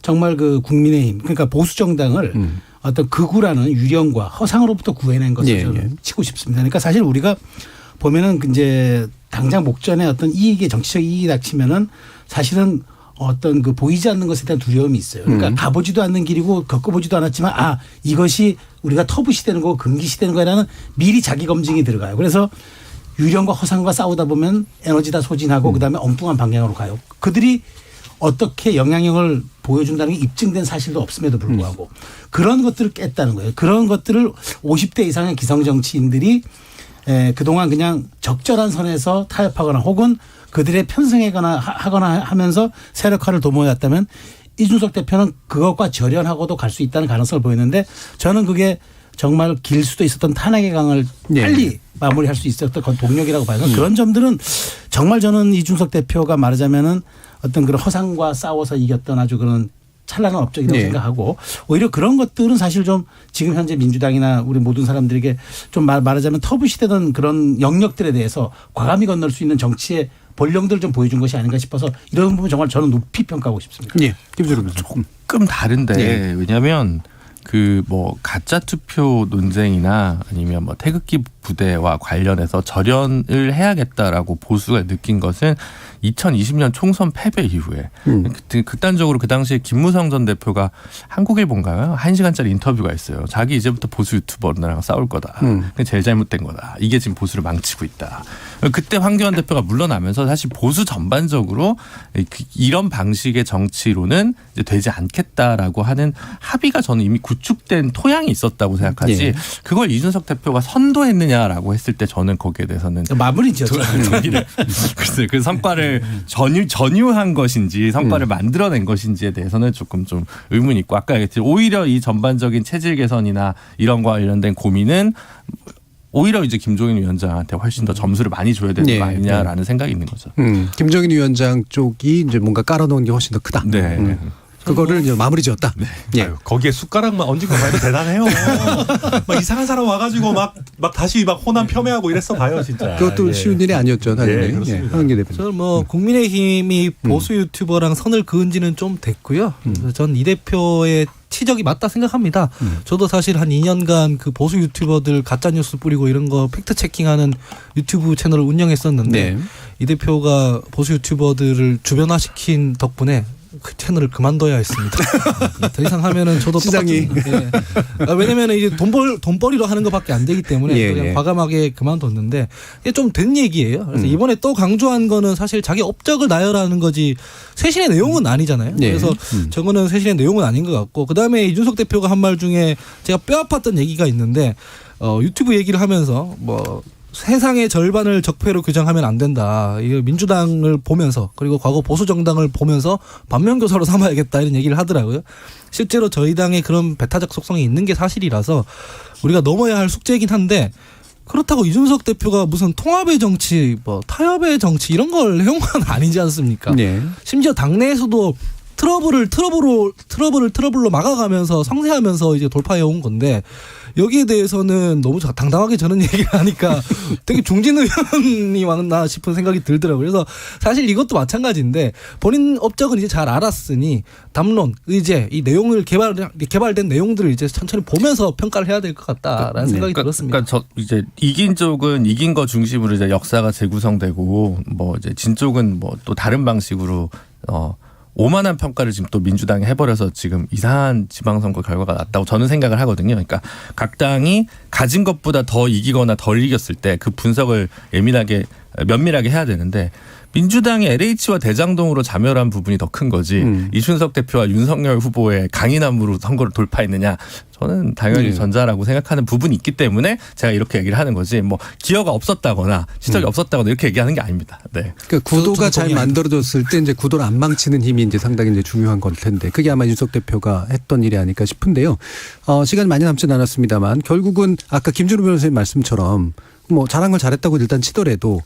정말 그 국민의힘 그러니까 보수 정당을 어떤 극우라는 유령과 허상으로부터 구해낸 것을 저는 치고 싶습니다. 그러니까 사실 우리가 보면은 이제 당장 목전에 어떤 이익의 정치적 이익이 닥치면은 사실은 어떤 그 보이지 않는 것에 대한 두려움이 있어요. 그러니까 가보지도 않는 길이고 겪어보지도 않았지만 이것이 우리가 터부시되는 거고 금기시되는 거라는 미리 자기 검증이 들어가요. 그래서 유령과 허상과 싸우다 보면 에너지 다 소진하고 그다음에 엉뚱한 방향으로 가요. 그들이 어떻게 영향력을 보여준다는 게 입증된 사실도 없음에도 불구하고 그런 것들을 깼다는 거예요. 그런 것들을 50대 이상의 기성정치인들이 그동안 그냥 적절한 선에서 타협하거나 혹은 그들의 편승하거나 하면서 세력화를 도모해왔다면 이준석 대표는 그것과 절연하고도 갈 수 있다는 가능성을 보였는데 저는 그게 정말 길 수도 있었던 탄핵의 강을 빨리 마무리할 수 있었던 동력이라고 봐요. 그런 점들은 정말 저는 이준석 대표가 말하자면은 어떤 그런 허상과 싸워서 이겼던 아주 그런 찬란한 업적이라고 생각하고 오히려 그런 것들은 사실 좀 지금 현재 민주당이나 우리 모든 사람들에게 좀 말하자면 터부시되던 그런 영역들에 대해서 과감히 건널 수 있는 정치의 본령들을 좀 보여준 것이 아닌가 싶어서 이런 부분 정말 저는 높이 평가하고 싶습니다. 조금 다른데 왜냐하면 그 뭐 가짜 투표 논쟁이나 아니면 뭐 태극기 부대와 관련해서 절연을 해야겠다라고 보수가 느낀 것은 2020년 총선 패배 이후에 극단적으로 그 당시에 김무성 전 대표가 한국일보인가요? 1시간짜리 인터뷰가 있어요. 자기 이제부터 보수 유튜버랑 싸울 거다. 그게 제일 잘못된 거다. 이게 지금 보수를 망치고 있다. 그때 황교안 대표가 물러나면서 사실 보수 전반적으로 이런 방식의 정치로는 이제 되지 않겠다라고 하는 합의가 저는 이미 구축된 토양이 있었다고 생각하지 그걸 이준석 대표가 선도했느냐라고 했을 때 저는 거기에 대해서는 마무리 지었죠. 글쎄 그 성과를 전유한 것인지 성과를 만들어낸 것인지에 대해서는 조금 좀 의문이 있고 아까 얘기했듯이 오히려 이 전반적인 체질 개선이나 이런 거와 관련된 고민은 오히려 이제 김종인 위원장한테 훨씬 더 점수를 많이 줘야 되는 네. 거 아니냐라는 생각이 있는 거죠. 김정인 위원장 쪽이 이제 뭔가 깔아놓은 게 훨씬 더 크다. 네. 그거를 이제 마무리 지었다. 예. 아유, 거기에 숟가락만 얹은 것만 해도 대단해요. 막 이상한 사람 와가지고 막 다시 막 호남 폄훼하고 이랬어 봐요 진짜. 그것도 예. 쉬운 일이 아니었죠, 당연히. 예, 그렇습니다. 한기 대표. 저는 뭐 국민의힘이 보수 유튜버랑 선을 그은 지는 좀 됐고요. 전 이 대표의 치적이 맞다 생각합니다. 저도 사실 한 2년간 그 보수 유튜버들 가짜 뉴스 뿌리고 이런 거 팩트 체킹하는 유튜브 채널을 운영했었는데 네. 이 대표가 보수 유튜버들을 주변화시킨 덕분에 그 채널을 그만둬야 했습니다. 더 이상 하면은 저도 시장이. 똑같은, 예. 왜냐면은 이제 돈벌이로 하는 것밖에 안 되기 때문에 예, 그냥 예. 과감하게 그만뒀는데 이게 좀 된 얘기예요. 그래서 이번에 또 강조한 거는 사실 자기 업적을 나열하는 거지 쇄신의 내용은 아니잖아요. 예. 그래서 저거는 쇄신의 내용은 아닌 것 같고 그 다음에 이준석 대표가 한 말 중에 제가 뼈 아팠던 얘기가 있는데 유튜브 얘기를 하면서 뭐. 세상의 절반을 적폐로 규정하면 안 된다. 이거 민주당을 보면서 그리고 과거 보수 정당을 보면서 반면교사로 삼아야겠다 이런 얘기를 하더라고요. 실제로 저희 당에 그런 배타적 속성이 있는 게 사실이라서 우리가 넘어야 할 숙제이긴 한데 그렇다고 이준석 대표가 무슨 통합의 정치, 뭐 타협의 정치 이런 걸 해온 건 아니지 않습니까? 네. 심지어 당내에서도 트러블로 막아가면서 성세하면서 이제 돌파해 온 건데 여기에 대해서는 너무 당당하게 저는 얘기를 하니까 되게 중진 의원이 왔나 싶은 생각이 들더라고요. 그래서 사실 이것도 마찬가지인데 본인 업적은 이제 잘 알았으니 담론, 의제 이 내용을 개발된 내용들을 이제 천천히 보면서 평가를 해야 될 것 같다라는 생각이 들었습니다. 그러니까 저 이제 이긴 쪽은 이긴 거 중심으로 이제 역사가 재구성되고 뭐 이제 진 쪽은 뭐 또 다른 방식으로 오만한 평가를 지금 또 민주당이 해버려서 지금 이상한 지방선거 결과가 났다고 저는 생각을 하거든요. 그러니까 각 당이 가진 것보다 더 이기거나 덜 이겼을 때 그 분석을 면밀하게 해야 되는데 민주당이 LH와 대장동으로 자멸한 부분이 더 큰 거지 이준석 대표와 윤석열 후보의 강인함으로 선거를 돌파했느냐 저는 당연히 전자라고 생각하는 부분이 있기 때문에 제가 이렇게 얘기를 하는 거지 뭐 기여가 없었다거나 시적이 없었다거나 이렇게 얘기하는 게 아닙니다. 네. 그러니까 구도가 저도 잘 만들어졌을 때 이제 구도를 안 망치는 힘이 이제 상당히 이제 중요한 걸 텐데 그게 아마 윤석 대표가 했던 일이 아닐까 싶은데요. 시간이 많이 남진 않았습니다만 결국은 아까 김준우 변호사님 말씀처럼 뭐 잘한 걸 잘했다고 일단 치더라도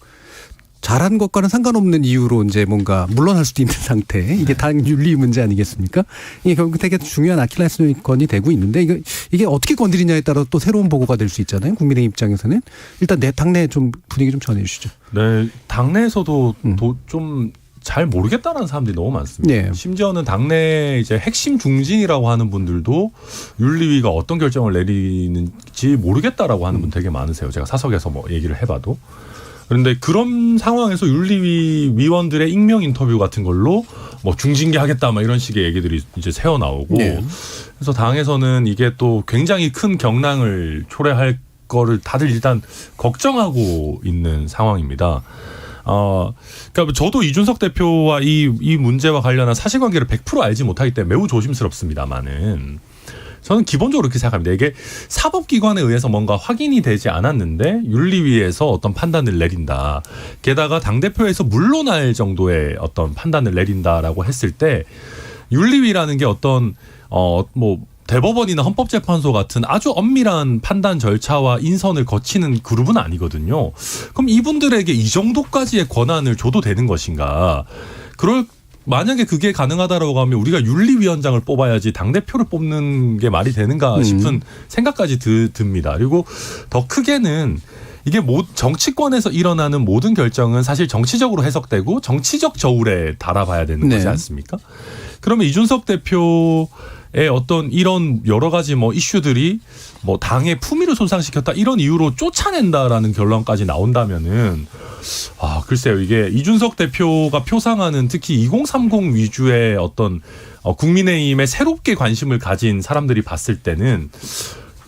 잘한 것과는 상관없는 이유로 이제 뭔가 물러날 수도 있는 상태. 이게 당 윤리 문제 아니겠습니까? 이게 결국 되게 중요한 아킬레스건이 되고 있는데 이게 어떻게 건드리냐에 따라 또 새로운 보고가 될 수 있잖아요. 국민의 입장에서는 일단 내 당내 좀 분위기 좀 전해주시죠. 네, 당내에서도 좀 잘 모르겠다는 사람들이 너무 많습니다. 네. 심지어는 당내 이제 핵심 중진이라고 하는 분들도 윤리위가 어떤 결정을 내리는지 모르겠다라고 하는 분 되게 많으세요. 제가 사석에서 뭐 얘기를 해봐도. 그런데 그런 상황에서 윤리위 위원들의 익명 인터뷰 같은 걸로 뭐 중징계 하겠다 막 이런 식의 얘기들이 이제 새어 나오고 네. 그래서 당에서는 이게 또 굉장히 큰 경랑을 초래할 거를 다들 일단 걱정하고 있는 상황입니다. 그러니까 저도 이준석 대표와 이 문제와 관련한 사실관계를 100% 알지 못하기 때문에 매우 조심스럽습니다만은 저는 기본적으로 그렇게 생각합니다. 이게 사법기관에 의해서 뭔가 확인이 되지 않았는데 윤리위에서 어떤 판단을 내린다. 게다가 당대표에서 물러날 정도의 어떤 판단을 내린다라고 했을 때 윤리위라는 게 어떤 뭐 대법원이나 헌법재판소 같은 아주 엄밀한 판단 절차와 인선을 거치는 그룹은 아니거든요. 그럼 이분들에게 이 정도까지의 권한을 줘도 되는 것인가? 만약에 그게 가능하다라고 하면 우리가 윤리위원장을 뽑아야지 당대표를 뽑는 게 말이 되는가 싶은 생각까지 듭니다. 그리고 더 크게는 이게 정치권에서 일어나는 모든 결정은 사실 정치적으로 해석되고 정치적 저울에 달아봐야 되는 거지 않습니까? 그러면 이준석 대표의 어떤 이런 여러 가지 뭐 이슈들이 뭐 당의 품위를 손상시켰다 이런 이유로 쫓아낸다라는 결론까지 나온다면은 글쎄요. 이게 이준석 대표가 표상하는 특히 2030 위주의 어떤 국민의힘에 새롭게 관심을 가진 사람들이 봤을 때는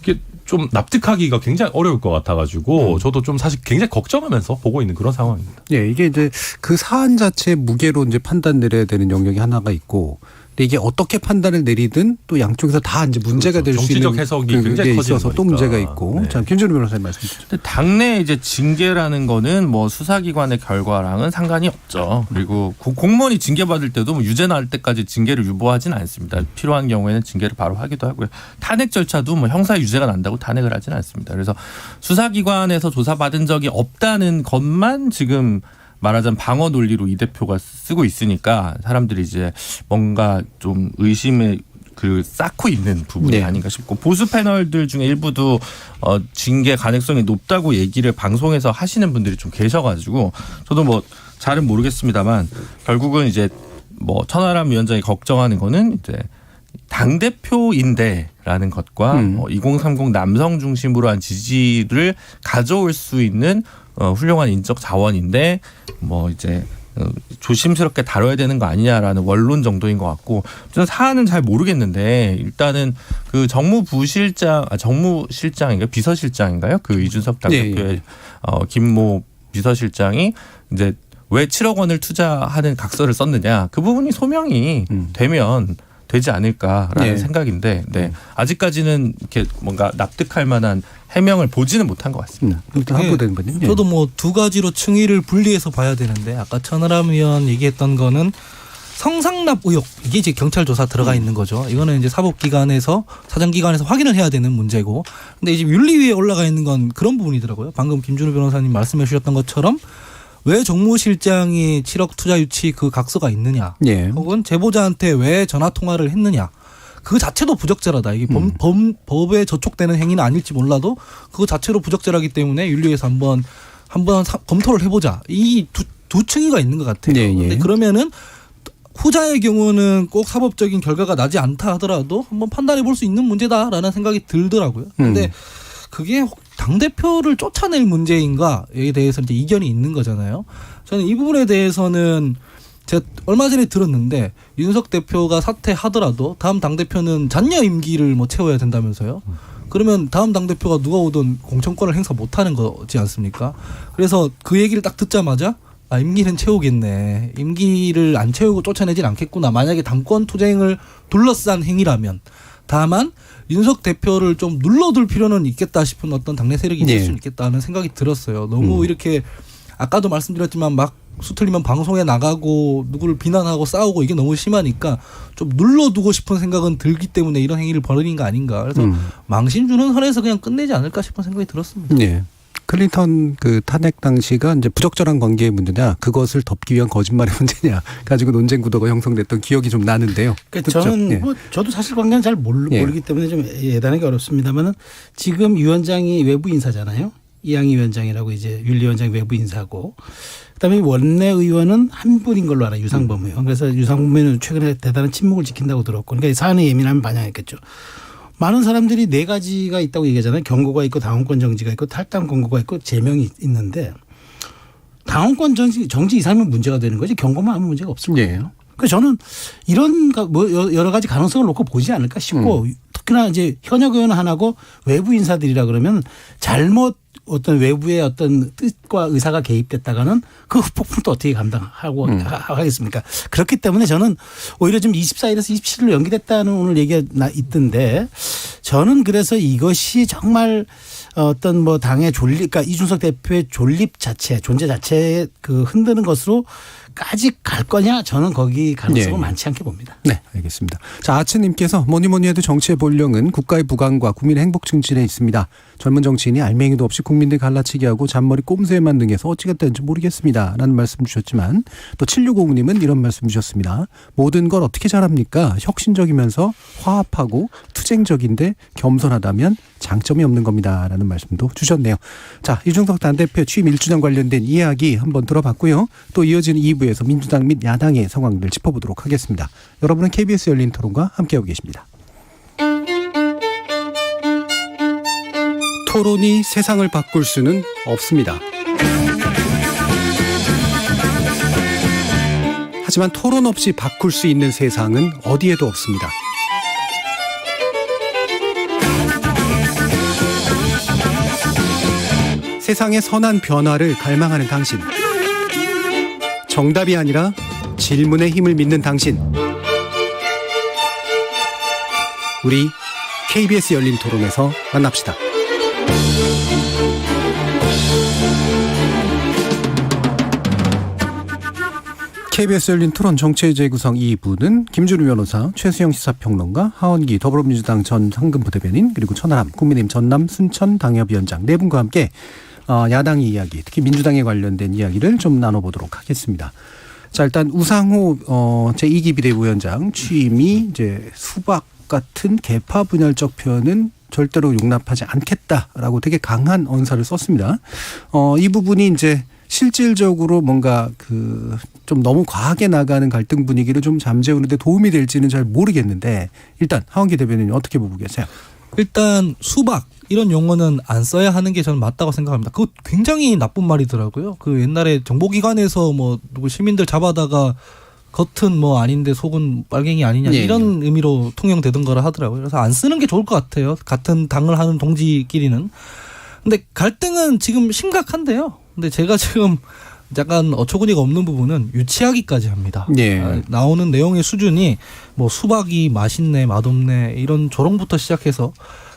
이게 좀 납득하기가 굉장히 어려울 것 같아가지고 저도 좀 사실 굉장히 걱정하면서 보고 있는 그런 상황입니다. 예, 이게 이제 그 사안 자체의 무게로 이제 판단 내려야 되는 영역이 하나가 있고 근데 이게 어떻게 판단을 내리든 또 양쪽에서 다 이제 문제가 될 수 있는 정치적 해석이 굉장히 게 커지는 있어서 또 거니까. 문제가 있고. 네. 자, 김준우 변호사님 말씀 주시죠. 근데 당내 이제 징계라는 거는 뭐 수사기관의 결과랑은 상관이 없죠. 그리고 공무원이 징계받을 때도 뭐 유죄 나올 때까지 징계를 유보하진 않습니다. 필요한 경우에는 징계를 바로 하기도 하고요. 탄핵 절차도 뭐 형사 유죄가 난다고 탄핵을 하진 않습니다. 그래서 수사기관에서 조사받은 적이 없다는 것만 지금 말하자면 방어 논리로 이 대표가 쓰고 있으니까 사람들이 이제 뭔가 좀 의심에 쌓고 있는 부분이 네. 아닌가 싶고, 보수 패널들 중에 일부도 징계 가능성이 높다고 얘기를 방송에서 하시는 분들이 좀 계셔가지고 저도 뭐 잘은 모르겠습니다만 결국은 이제 뭐 천하람 위원장이 걱정하는 거는 이제 당대표인데라는 것과 2030 남성 중심으로 한 지지를 가져올 수 있는 훌륭한 인적 자원인데 뭐 이제 조심스럽게 다뤄야 되는 거 아니냐라는 원론 정도인 것 같고, 저는 사안은 잘 모르겠는데 일단은 그 정무실장인가요? 비서실장인가요? 그 이준석 당대표의 김모 비서실장이 이제 왜 7억 원을 투자하는 각서를 썼느냐, 그 부분이 소명이 되면 되지 않을까라는 생각인데, 네. 아직까지는 이렇게 뭔가 납득할 만한 해명을 보지는 못한 것 같습니다. 한보된 분님. 저도 뭐 두 가지로 층위를 분리해서 봐야 되는데, 아까 천하람 의원 얘기했던 거는 성상납 의혹, 이게 이제 경찰 조사 들어가 있는 거죠. 이거는 이제 사법기관에서 사정기관에서 확인을 해야 되는 문제고, 근데 이제 윤리위에 올라가 있는 건 그런 부분이더라고요. 방금 김준우 변호사님 말씀해 주셨던 것처럼 왜 정무실장이 7억 투자 유치 그 각서가 있느냐, 혹은 제보자한테 왜 전화 통화를 했느냐, 그 자체도 부적절하다. 이게 법에 저촉되는 행위는 아닐지 몰라도 그거 자체로 부적절하기 때문에 윤리위에서 한번 검토를 해보자. 이 두 층위가 있는 것 같아요. 근데 그러면은 후자의 경우는 꼭 사법적인 결과가 나지 않다 하더라도 한번 판단해 볼 수 있는 문제다라는 생각이 들더라고요. 근데 그게 당대표를 쫓아낼 문제인가에 대해서 이제 이견이 있는 거잖아요. 저는 이 부분에 대해서는 제가 얼마 전에 들었는데, 윤석 대표가 사퇴하더라도 다음 당대표는 잔여 임기를 뭐 채워야 된다면서요. 그러면 다음 당대표가 누가 오든 공천권을 행사 못하는 거지 않습니까? 그래서 그 얘기를 딱 듣자마자 임기는 채우겠네. 임기를 안 채우고 쫓아내진 않겠구나. 만약에 당권 투쟁을 둘러싼 행위라면. 다만 윤석 대표를 좀 눌러둘 필요는 있겠다 싶은 어떤 당내 세력이 있을 수 있겠다는 생각이 들었어요. 너무 이렇게 아까도 말씀드렸지만 막 수틀리면 방송에 나가고 누구를 비난하고 싸우고 이게 너무 심하니까 좀 눌러두고 싶은 생각은 들기 때문에 이런 행위를 벌이는 거 아닌가. 그래서 망신 주는 선에서 그냥 끝내지 않을까 싶은 생각이 들었습니다. 네. 클린턴 그 탄핵 당시가 이제 부적절한 관계의 문제냐, 그것을 덮기 위한 거짓말의 문제냐 가지고 논쟁 구도가 형성됐던 기억이 좀 나는데요. 그러니까 저는 뭐 저도 사실관계는 잘 모르기 때문에 좀 예단하기 어렵습니다만은 지금 위원장이 외부 인사잖아요. 이양희 위원장이라고 이제 윤리위원장이 외부 인사고, 그다음에 원내 의원은 한 분인 걸로 알아요. 유상범 의원. 그래서 유상범 의원은 최근에 대단한 침묵을 지킨다고 들었고, 그러니까 사안에 예민하면 반영했겠죠. 많은 사람들이 네 가지가 있다고 얘기하잖아요. 경고가 있고 당원권 정지가 있고 탈당 권고가 있고 제명이 있는데, 당원권 정지 이상이면 문제가 되는 거지 경고만 하면 문제가 없을 거예요. 그래서 저는 이런 뭐 여러 가지 가능성을 놓고 보지 않을까 싶고, 특히나 이제 현역 의원 하나고 외부 인사들이라 그러면 잘못 어떤 외부의 어떤 뜻과 의사가 개입됐다가는 그 후폭풍을 또 어떻게 감당하고 하겠습니까? 그렇기 때문에 저는 오히려 좀 24일에서 27일로 연기됐다는 오늘 얘기가 있던데, 저는 그래서 이것이 정말 어떤 뭐 당의 존립, 그러니까 이준석 대표의 존립 자체, 존재 자체에 그 흔드는 것으로까지 갈 거냐, 저는 거기 가능성은 많지 않게 봅니다. 네, 알겠습니다. 자, 아츠님께서 뭐니 해도 정치의 본령은 국가의 부강과 국민의 행복 증진에 있습니다. 젊은 정치인이 알맹이도 없이 국민들 갈라치게 하고 잔머리 꼼수에만 능해서 어찌가 되는지 모르겠습니다. 라는 말씀 주셨지만, 또 7650님은 이런 말씀 주셨습니다. 모든 걸 어떻게 잘합니까? 혁신적이면서 화합하고 투쟁적인데 겸손하다면 장점이 없는 겁니다. 라는 말씀도 주셨네요. 자, 이준석 당대표 취임 1주년 관련된 이야기 한번 들어봤고요. 또 이어지는 2부에서 민주당 및 야당의 상황들 짚어보도록 하겠습니다. 여러분은 KBS 열린 토론과 함께하고 계십니다. 토론이 세상을 바꿀 수는 없습니다. 하지만 토론 없이 바꿀 수 있는 세상은 어디에도 없습니다. 세상의 선한 변화를 갈망하는 당신. 정답이 아니라 질문의 힘을 믿는 당신. 우리 KBS 열린 토론에서 만납시다. KBS 열린 토론 정치의 재구성 2부는 김준우 변호사, 최수영 시사평론가, 하원기 더불어민주당 전 상근부대변인, 그리고 천하람 국민의힘 전남 순천 당협위원장 네 분과 함께 야당의 이야기, 특히 민주당에 관련된 이야기를 좀 나눠보도록 하겠습니다. 자, 일단 우상호 제2기 비대위원장 취임이 이제 수박 같은 개파 분열적 표현은 절대로 용납하지 않겠다라고 되게 강한 언사를 썼습니다. 이 부분이 이제 실질적으로 뭔가 좀 너무 과하게 나가는 갈등 분위기를 좀 잠재우는데 도움이 될지는 잘 모르겠는데 일단 하원기 대변인님 어떻게 보고 계세요? 일단 수박 이런 용어는 안 써야 하는 게 저는 맞다고 생각합니다. 그거 굉장히 나쁜 말이더라고요. 그 옛날에 정보기관에서 뭐 누구 시민들 잡아다가 겉은 뭐 아닌데 속은 빨갱이 아니냐 이런 의미로 통용되던 거라 하더라고요. 그래서 안 쓰는 게 좋을 것 같아요. 같은 당을 하는 동지끼리는. 근데 갈등은 지금 심각한데요. 근데 제가 지금 약간 어처구니가 없는 부분은 유치하기까지 합니다. 예. 나오는 내용의 수준이 뭐 수박이 맛있네 맛없네 이런 조롱부터 시작해서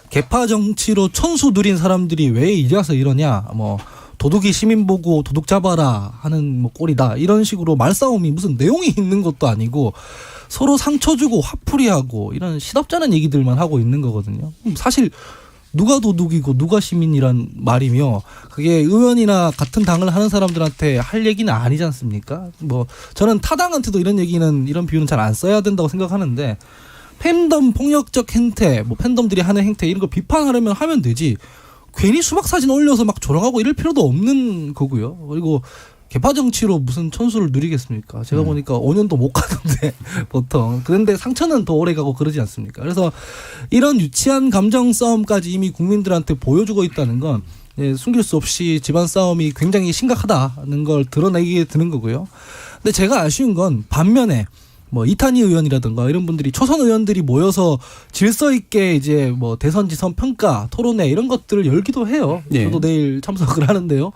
개파 정치로 천수 누린 사람들이 왜 이제 와서 이러냐 뭐 도둑이 시민 보고 도둑 잡아라 하는 뭐 꼴이다 이런 식으로 말싸움이 무슨 내용이 있는 것도 아니고 서로 상처 주고 화풀이하고 이런 시덥잖은 얘기들만 하고 있는 거거든요. 사실 누가 도둑이고 누가 시민이란 말이며 그게 의원이나 같은 당을 하는 사람들한테 할 얘기는 아니지 않습니까? 뭐 저는 타당한테도 이런 비유는 잘 안 써야 된다고 생각하는데 팬덤 폭력적 행태, 뭐 팬덤들이 하는 행태 이런 거 비판하려면 하면 되지. 괜히 수박 사진 올려서 막 조롱하고 이럴 필요도 없는 거고요. 그리고 개파 정치로 무슨 천수를 누리겠습니까? 제가 보니까 5년도 못 가던데 보통. 그런데 상처는 더 오래 가고 그러지 않습니까? 그래서 이런 유치한 감정 싸움까지 이미 국민들한테 보여주고 있다는 건 숨길 수 없이 집안 싸움이 굉장히 심각하다는 걸 드러내게 되는 거고요. 근데 제가 아쉬운 건 반면에 뭐 이탄희 의원이라든가 이런 분들이 초선 의원들이 모여서 질서 있게 이제 뭐 대선 지선 평가 토론회 이런 것들을 열기도 해요. 예. 저도 내일 참석을 하는데요.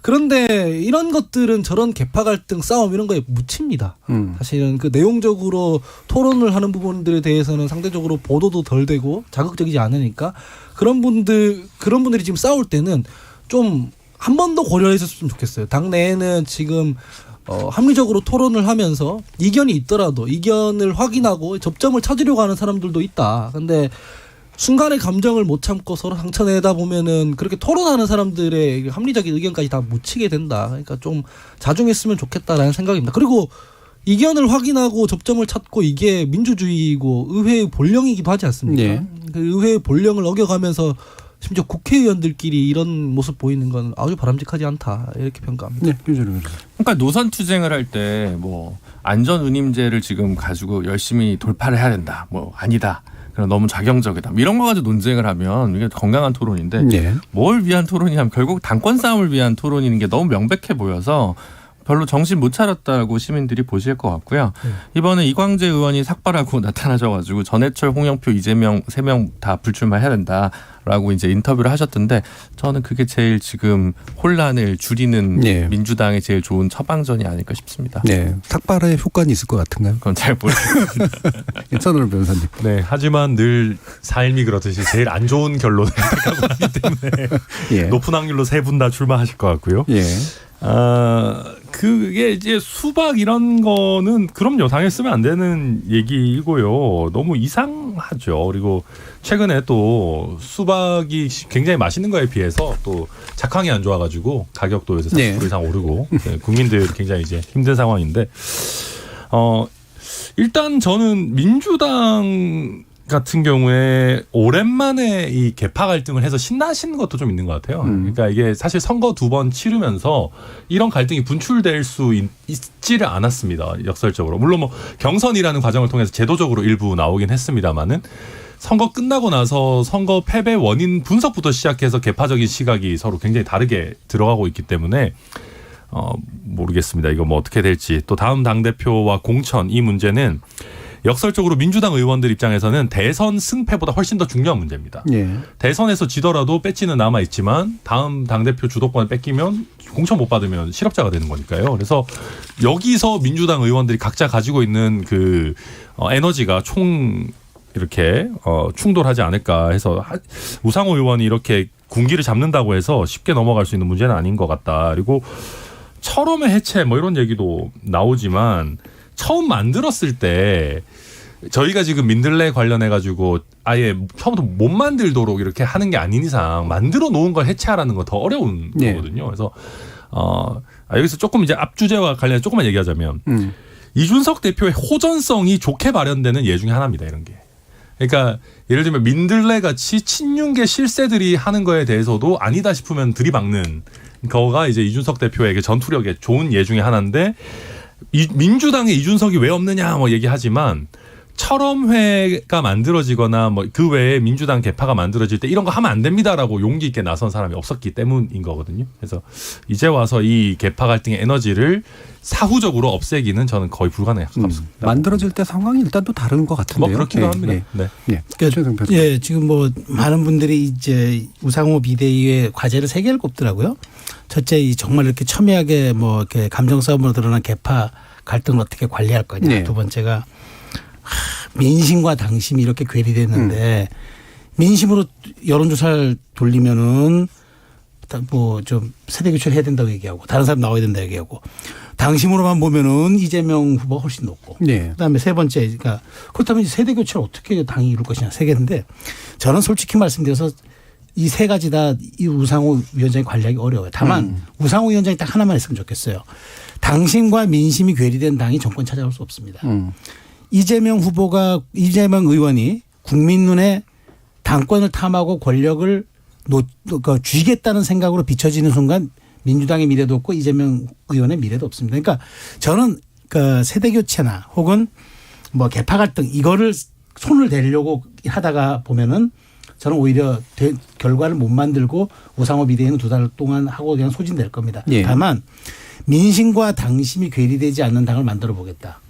그런데 이런 것들은 저런 개파 갈등 싸움 이런 거에 묻힙니다. 사실은 그 내용적으로 토론을 하는 부분들에 대해서는 상대적으로 보도도 덜 되고 자극적이지 않으니까 그런 분들이 지금 싸울 때는 좀 한 번 더 고려했었으면 좋겠어요. 당내에는 지금 합리적으로 토론을 하면서 이견이 있더라도 이견을 확인하고 접점을 찾으려고 하는 사람들도 있다. 근데 순간의 감정을 못 참고 서로 상처내다 보면은 그렇게 토론하는 사람들의 합리적인 의견까지 다 묻히게 된다. 그러니까 좀 자중했으면 좋겠다라는 생각입니다. 그리고 이견을 확인하고 접점을 찾고 이게 민주주의이고 의회의 본령이기도 하지 않습니까? 네. 그 의회의 본령을 어겨가면서 심지어 국회의원들끼리 이런 모습 보이는 건 아주 바람직하지 않다 이렇게 평가합니다. 네, 그러니까 노선 투쟁을 할 때 뭐 안전운임제를 지금 가지고 열심히 돌파를 해야 된다. 뭐 아니다. 그럼 너무 좌경적이다. 이런 거 가지고 논쟁을 하면 이게 건강한 토론인데 네. 뭘 위한 토론이냐면 결국 당권 싸움을 위한 토론인 게 너무 명백해 보여서 별로 정신 못 차렸다고 시민들이 보실 것 같고요. 이번에 이광재 의원이 삭발하고 나타나셔가지고 전해철, 홍영표, 이재명 3명 다 불출마해야 된다라고 이제 인터뷰를 하셨던데 저는 그게 제일 지금 혼란을 줄이는 네. 민주당의 제일 좋은 처방전이 아닐까 싶습니다. 네. 삭발의 효과는 있을 것 같은가요? 그건 잘 모르겠습니다. 천하람 변호사님. 네, 하지만 늘 삶이 그렇듯이 제일 안 좋은 결론을 택하고 하기 때문에 예. 높은 확률로 세 분 다 출마하실 것 같고요. 예. 그게 이제 수박 이런 거는 그럼요, 당했으면 안 되는 얘기이고요. 너무 이상하죠. 그리고 최근에 또 수박이 굉장히 맛있는 거에 비해서 또 작황이 안 좋아가지고 가격도 요새 30% 네. 이상 오르고 네, 국민들 굉장히 이제 힘든 상황인데 일단 저는 민주당 같은 경우에 오랜만에 이 개파 갈등을 해서 신나신 것도 좀 있는 것 같아요. 그러니까 이게 사실 선거 2번 치르면서 이런 갈등이 분출될 수 있지를 않았습니다. 역설적으로. 물론 뭐 경선이라는 과정을 통해서 제도적으로 일부 나오긴 했습니다만은 선거 끝나고 나서 선거 패배 원인 분석부터 시작해서 개파적인 시각이 서로 굉장히 다르게 들어가고 있기 때문에 모르겠습니다. 이거 뭐 어떻게 될지. 또 다음 당대표와 공천 이 문제는 역설적으로 민주당 의원들 입장에서는 대선 승패보다 훨씬 더 중요한 문제입니다. 예. 대선에서 지더라도 배지는 남아있지만 다음 당대표 주도권을 뺏기면 공천 못 받으면 실업자가 되는 거니까요. 그래서 여기서 민주당 의원들이 각자 가지고 있는 그 에너지가 총 이렇게 충돌하지 않을까 해서 우상호 의원이 이렇게 군기를 잡는다고 해서 쉽게 넘어갈 수 있는 문제는 아닌 것 같다. 그리고 철험의 해체 뭐 이런 얘기도 나오지만 처음 만들었을 때 저희가 지금 민들레 관련해 가지고 아예 처음부터 못 만들도록 이렇게 하는 게 아닌 이상 만들어 놓은 걸 해체하라는 건 더 어려운 거거든요. 그래서 여기서 조금 이제 앞 주제와 관련해 조금만 얘기하자면 이준석 대표의 호전성이 좋게 발현되는 예 중에 하나입니다. 이런 게. 그러니까 예를 들면 민들레 같이 친윤계 실세들이 하는 거에 대해서도 아니다 싶으면 들이박는 거가 이제 이준석 대표에게 전투력의 좋은 예 중에 하나인데 민주당에 이준석이 왜 없느냐 뭐 얘기하지만 철험회가 만들어지거나 뭐 그 외에 민주당 개파가 만들어질 때 이런 거 하면 안 됩니다라고 용기 있게 나선 사람이 없었기 때문인 거거든요. 그래서 이제 와서 이 개파 갈등의 에너지를 사후적으로 없애기는 저는 거의 불가능에 가깝습니다. 만들어질 때 상황이 일단 또 다른 것 같은데요. 뭐 그렇기도 합니다. 네. 예, 지금 뭐 많은 분들이 이제 우상호 비대위의 과제를 3개를 꼽더라고요. 첫째, 이 정말 이렇게 첨예하게 뭐 이렇게 감정 싸움으로 드러난 개파 갈등을 어떻게 관리할 거냐. 네. 두 번째가 민심과 당심이 이렇게 괴리됐는데 민심으로 여론조사를 돌리면은 뭐 좀 세대 교체를 해야 된다고 얘기하고 다른 사람 나와야 된다고 얘기하고 당심으로만 보면은 이재명 후보가 훨씬 높고 그다음에 세 번째 그러니까 그렇다면 이제 세대 교체를 어떻게 당이 이룰 것이냐 세 개인데 저는 솔직히 말씀드려서 이 세 가지 다 이 우상호 위원장이 관리하기 어려워요. 다만 우상호 위원장이 딱 하나만 했으면 좋겠어요. 당심과 민심이 괴리된 당이 정권 찾아올 수 없습니다. 이재명 의원이 국민 눈에 당권을 탐하고 권력을 쥐겠다는 생각으로 비춰지는 순간 민주당의 미래도 없고 이재명 의원의 미래도 없습니다. 그러니까 저는 그 세대 교체나 혹은 뭐 개파 갈등 이거를 손을 대려고 하다가 보면은 저는 오히려 결과를 못 만들고 우상호 비대위는 2달 동안 하고 그냥 소진될 겁니다. 예. 다만 민심과 당심이 괴리되지 않는 당을 만들어 보겠다.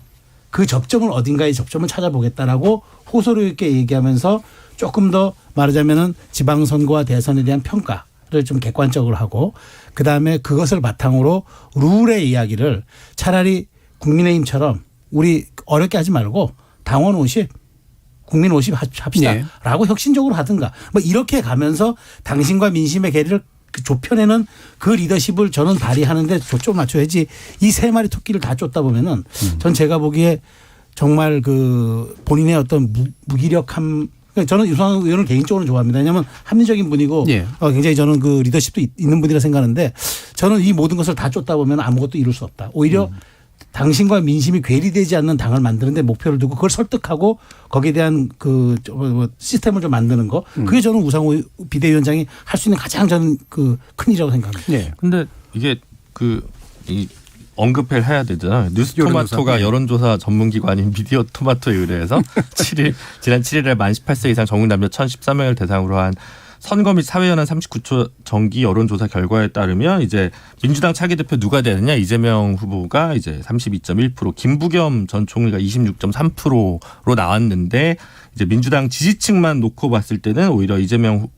그 접점을 어딘가에 접점을 찾아보겠다라고 호소력 있게 얘기하면서 조금 더 말하자면은 지방선거와 대선에 대한 평가를 좀 객관적으로 하고 그다음에 그것을 바탕으로 룰의 이야기를 차라리 국민의힘처럼 우리 어렵게 하지 말고 당원 50 국민 50 합시다라고 혁신적으로 하든가 뭐 이렇게 가면서 당심과 민심의 괴리를 좁혀내는 그 리더십을 저는 발휘하는데 초점 맞춰야지 이 3마리 토끼를 다 쫓다 보면은 전 제가 보기에 정말 그 본인의 어떤 무기력함 저는 유상호 의원을 개인적으로 좋아합니다. 왜냐하면 합리적인 분이고 굉장히 저는 그 리더십도 있는 분이라 생각하는데 저는 이 모든 것을 다 쫓다 보면 아무것도 이룰 수 없다. 오히려 당신과 민심이 괴리되지 않는 당을 만드는데 목표를 두고 그걸 설득하고 거기에 대한 그 시스템을 좀 만드는 거 그게 저는 우상호 비대위원장이 할 수 있는 가장 저는 그 큰 일이라고 생각합니다. 네. 근데 이게 이 언급을 해야 되잖아요. 뉴스토마토가 여론조사 전문기관인 미디어 토마토에 의뢰해서 지난 7일에 만 18세 이상 전국 남녀 1,013명을 대상으로 한 선거 및 사회연한 39초 정기 여론조사 결과에 따르면 이제 민주당 차기 대표 누가 되느냐 이재명 후보가 이제 32.1% 김부겸 전 총리가 26.3%로 나왔는데 이제 민주당 지지층만 놓고 봤을 때는 오히려 이재명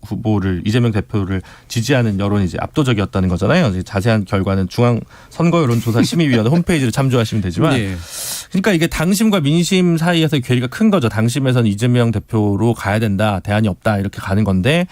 대표를 지지하는 여론이 이제 압도적이었다는 거잖아요. 이제 자세한 결과는 중앙선거여론조사 심의위원회 홈페이지를 참조하시면 되지만 그러니까 이게 당심과 민심 사이에서 괴리가 큰 거죠. 당심에서는 이재명 대표로 가야 된다. 대안이 없다. 이렇게 가는 건데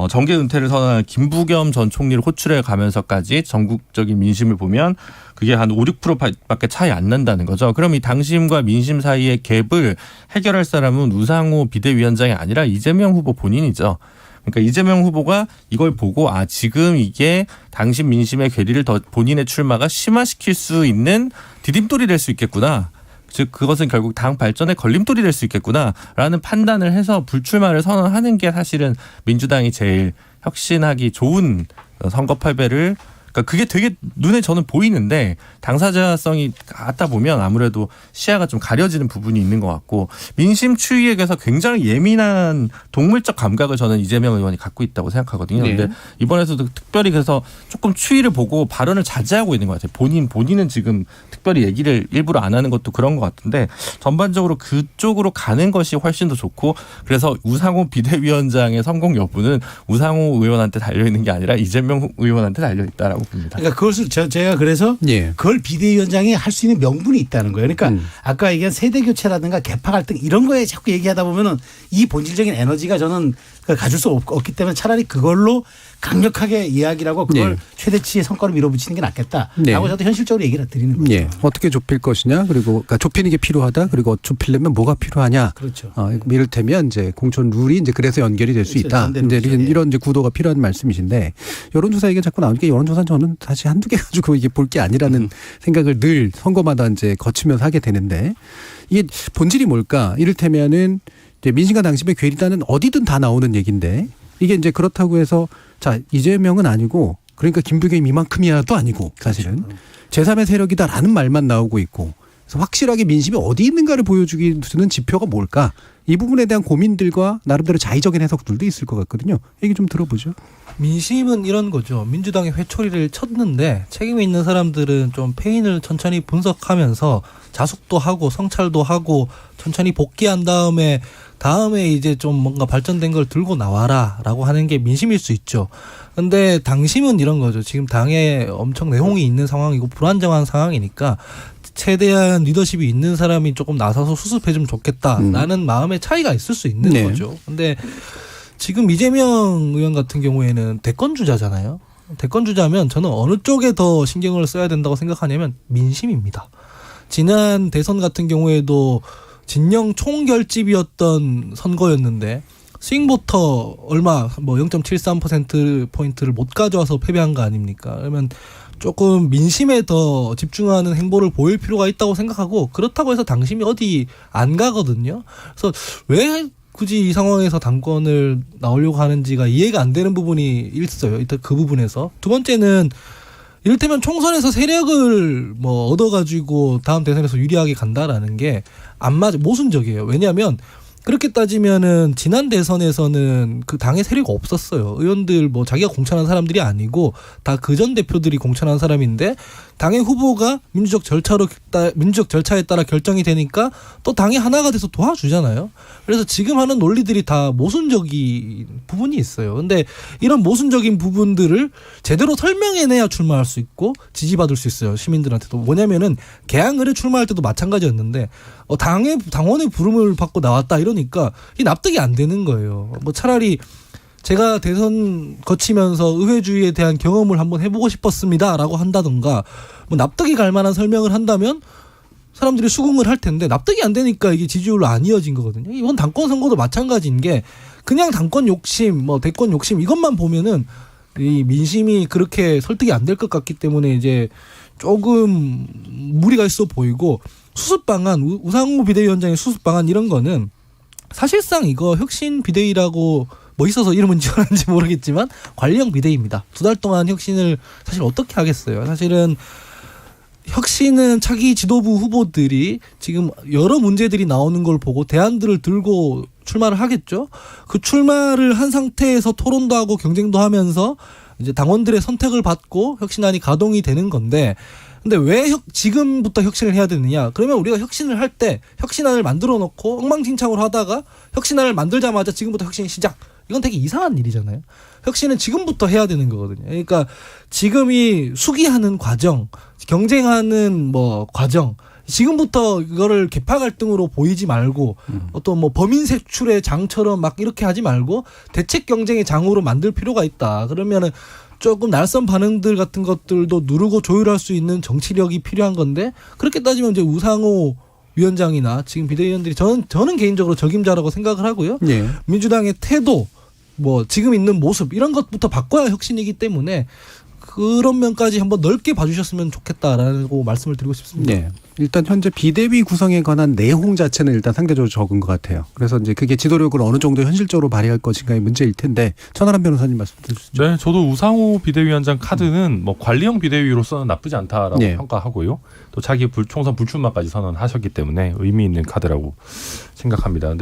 정계 은퇴를 선언한 김부겸 전 총리를 호출해 가면서까지 전국적인 민심을 보면 그게 한 5, 6%밖에 차이 안 난다는 거죠. 그럼 이 당심과 민심 사이의 갭을 해결할 사람은 우상호 비대위원장이 아니라 이재명 후보 본인이죠. 그러니까 이재명 후보가 이걸 보고 지금 이게 당심 민심의 괴리를 더 본인의 출마가 심화시킬 수 있는 디딤돌이 될 수 있겠구나. 즉 그것은 결국 당 발전에 걸림돌이 될 수 있겠구나라는 판단을 해서 불출마를 선언하는 게 사실은 민주당이 제일 혁신하기 좋은 선거 패배를 그러니까 그게 되게 눈에 저는 보이는데 당사자성이 갖다 보면 아무래도 시야가 좀 가려지는 부분이 있는 것 같고 민심 추이에 대해서 굉장히 예민한 동물적 감각을 저는 이재명 의원이 갖고 있다고 생각하거든요. 그런데 이번에서도 특별히 그래서 조금 추이를 보고 발언을 자제하고 있는 것 같아요. 본인은 지금 특별히 얘기를 일부러 안 하는 것도 그런 것 같은데 전반적으로 그쪽으로 가는 것이 훨씬 더 좋고 그래서 우상호 비대위원장의 성공 여부는 우상호 의원한테 달려있는 게 아니라 이재명 의원한테 달려있다라고 있다고 봅니다. 그러니까 그것을 제가 그래서 예. 그걸 비대위원장이 할 수 있는 명분이 있다는 거예요. 그러니까 아까 얘기한 세대 교체라든가 개파 갈등 이런 거에 자꾸 얘기하다 보면은 이 본질적인 에너지가 저는 가질 수 없기 때문에 차라리 그걸로 강력하게 이야기라고 그걸 예. 최대치의 성과로 밀어붙이는 게 낫겠다라고 네. 저도 현실적으로 얘기를 드리는 거죠. 예. 어떻게 좁힐 것이냐, 그리고 그러니까 좁히는 게 필요하다, 그리고 좁히려면 뭐가 필요하냐. 그렇죠. 이를테면 이제 공천 룰이 이제 그래서 연결이 될 수 그렇죠. 있다. 반대로 이제 그렇죠. 이런 이제 구도가 필요한 말씀이신데, 여론조사 얘기가 자꾸 나오니까 여론조사는 저는 사실 한두 개 가지고 이게 볼 게 아니라는 생각을 늘 선거마다 이제 거치면서 하게 되는데, 이게 본질이 뭘까? 이를테면은 이제 민심과 당심의 괴리다는 어디든 다 나오는 얘기인데, 이게 이제 그렇다고 해서 자 이재명은 아니고, 그러니까 김부겸이 이만큼이야도 아니고, 사실은 제3의 세력이다라는 말만 나오고 있고, 그래서 확실하게 민심이 어디 있는가를 보여주기 주는 지표가 뭘까? 이 부분에 대한 고민들과 나름대로 자의적인 해석들도 있을 것 같거든요. 얘기 좀 들어보죠. 민심은 이런 거죠. 민주당이 회초리를 쳤는데 책임이 있는 사람들은 좀 패인을 천천히 분석하면서 자숙도 하고 성찰도 하고 천천히 복귀한 다음에 이제 좀 뭔가 발전된 걸 들고 나와라라고 하는 게 민심일 수 있죠. 근데 당심은 이런 거죠. 지금 당에 엄청 내홍이 있는 상황이고 불안정한 상황이니까 최대한 리더십이 있는 사람이 조금 나서서 수습해주면 좋겠다라는 마음의 차이가 있을 수 있는 네. 거죠. 근데 지금 이재명 의원 같은 경우에는 대권 주자잖아요. 대권 주자면 저는 어느 쪽에 더 신경을 써야 된다고 생각하냐면 민심입니다. 지난 대선 같은 경우에도 진영 총결집이었던 선거였는데 스윙보터 얼마 뭐 0.73%포인트를 못 가져와서 패배한 거 아닙니까? 그러면 조금 민심에 더 집중하는 행보를 보일 필요가 있다고 생각하고, 그렇다고 해서 당심이 어디 안 가거든요. 그래서 왜 굳이 이 상황에서 당권을 나오려고 하는지가 이해가 안 되는 부분이 있어요. 일단 그 부분에서. 두 번째는 이를테면 총선에서 세력을 뭐 얻어가지고 다음 대선에서 유리하게 간다라는 게 안 맞아, 모순적이에요. 왜냐하면 그렇게 따지면은 지난 대선에서는 그 당의 세력이 없었어요. 의원들 뭐 자기가 공천한 사람들이 아니고 다 그 전 대표들이 공천한 사람인데 당의 후보가 민주적 절차에 따라 결정이 되니까 또 당이 하나가 돼서 도와주잖아요. 그래서 지금 하는 논리들이 다 모순적인 부분이 있어요. 근데 이런 모순적인 부분들을 제대로 설명해내야 출마할 수 있고 지지받을 수 있어요. 시민들한테도. 뭐냐면은 개항을에 출마할 때도 마찬가지였는데 당원의 부름을 받고 나왔다 이러니까 이 납득이 안 되는 거예요. 뭐 차라리 제가 대선 거치면서 의회주의에 대한 경험을 한번 해보고 싶었습니다라고 한다던가 뭐 납득이 갈 만한 설명을 한다면 사람들이 수긍을 할 텐데 납득이 안 되니까 이게 지지율로 안 이어진 거거든요. 이번 당권 선거도 마찬가지인 게 그냥 당권 욕심, 뭐 대권 욕심 이것만 보면은 이 민심이 그렇게 설득이 안 될 것 같기 때문에 이제 조금 무리가 있어 보이고, 수습 방안, 우상호 비대위원장의 수습 방안 이런 거는 사실상 이거 혁신 비대위라고 뭐 있어서 이름은 지어놨는지 모르겠지만 관리형 비대위입니다. 2달 동안 혁신을 사실 어떻게 하겠어요. 사실은 혁신은 차기 지도부 후보들이 지금 여러 문제들이 나오는 걸 보고 대안들을 들고 출마를 하겠죠. 그 출마를 한 상태에서 토론도 하고 경쟁도 하면서 이제 당원들의 선택을 받고 혁신안이 가동이 되는 건데, 근데 왜 지금부터 혁신을 해야 되느냐? 그러면 우리가 혁신을 할 때 혁신안을 만들어 놓고 엉망진창으로 하다가 혁신안을 만들자마자 지금부터 혁신 시작. 이건 되게 이상한 일이잖아요. 혁신은 지금부터 해야 되는 거거든요. 그러니까 지금 이 수기하는 과정, 경쟁하는 뭐 과정, 지금부터 이거를 계파 갈등으로 보이지 말고 어떤 뭐 범인 색출의 장처럼 막 이렇게 하지 말고 대책 경쟁의 장으로 만들 필요가 있다. 그러면은 조금 날선 반응들 같은 것들도 누르고 조율할 수 있는 정치력이 필요한 건데, 그렇게 따지면 이제 우상호 위원장이나 지금 비대위원들이 저는 개인적으로 적임자라고 생각을 하고요. 예. 민주당의 태도, 뭐 지금 있는 모습 이런 것부터 바꿔야 혁신이기 때문에 그런 면까지 한번 넓게 봐주셨으면 좋겠다라고 말씀을 드리고 싶습니다. 네. 일단 현재 비대위 구성에 관한 내용 자체는 일단 상대적으로 적은 것 같아요. 그래서 이제 그게 지도력을 어느 정도 현실적으로 발휘할 것인가의 문제일 텐데, 천하람 변호사님 말씀 주시죠. 네, 저도 우상호 비대위원장 카드는 뭐 관리형 비대위로서는 나쁘지 않다라고 네. 평가하고요. 또 자기 총선 불출마까지 선언하셨기 때문에 의미 있는 카드라고 생각합니다.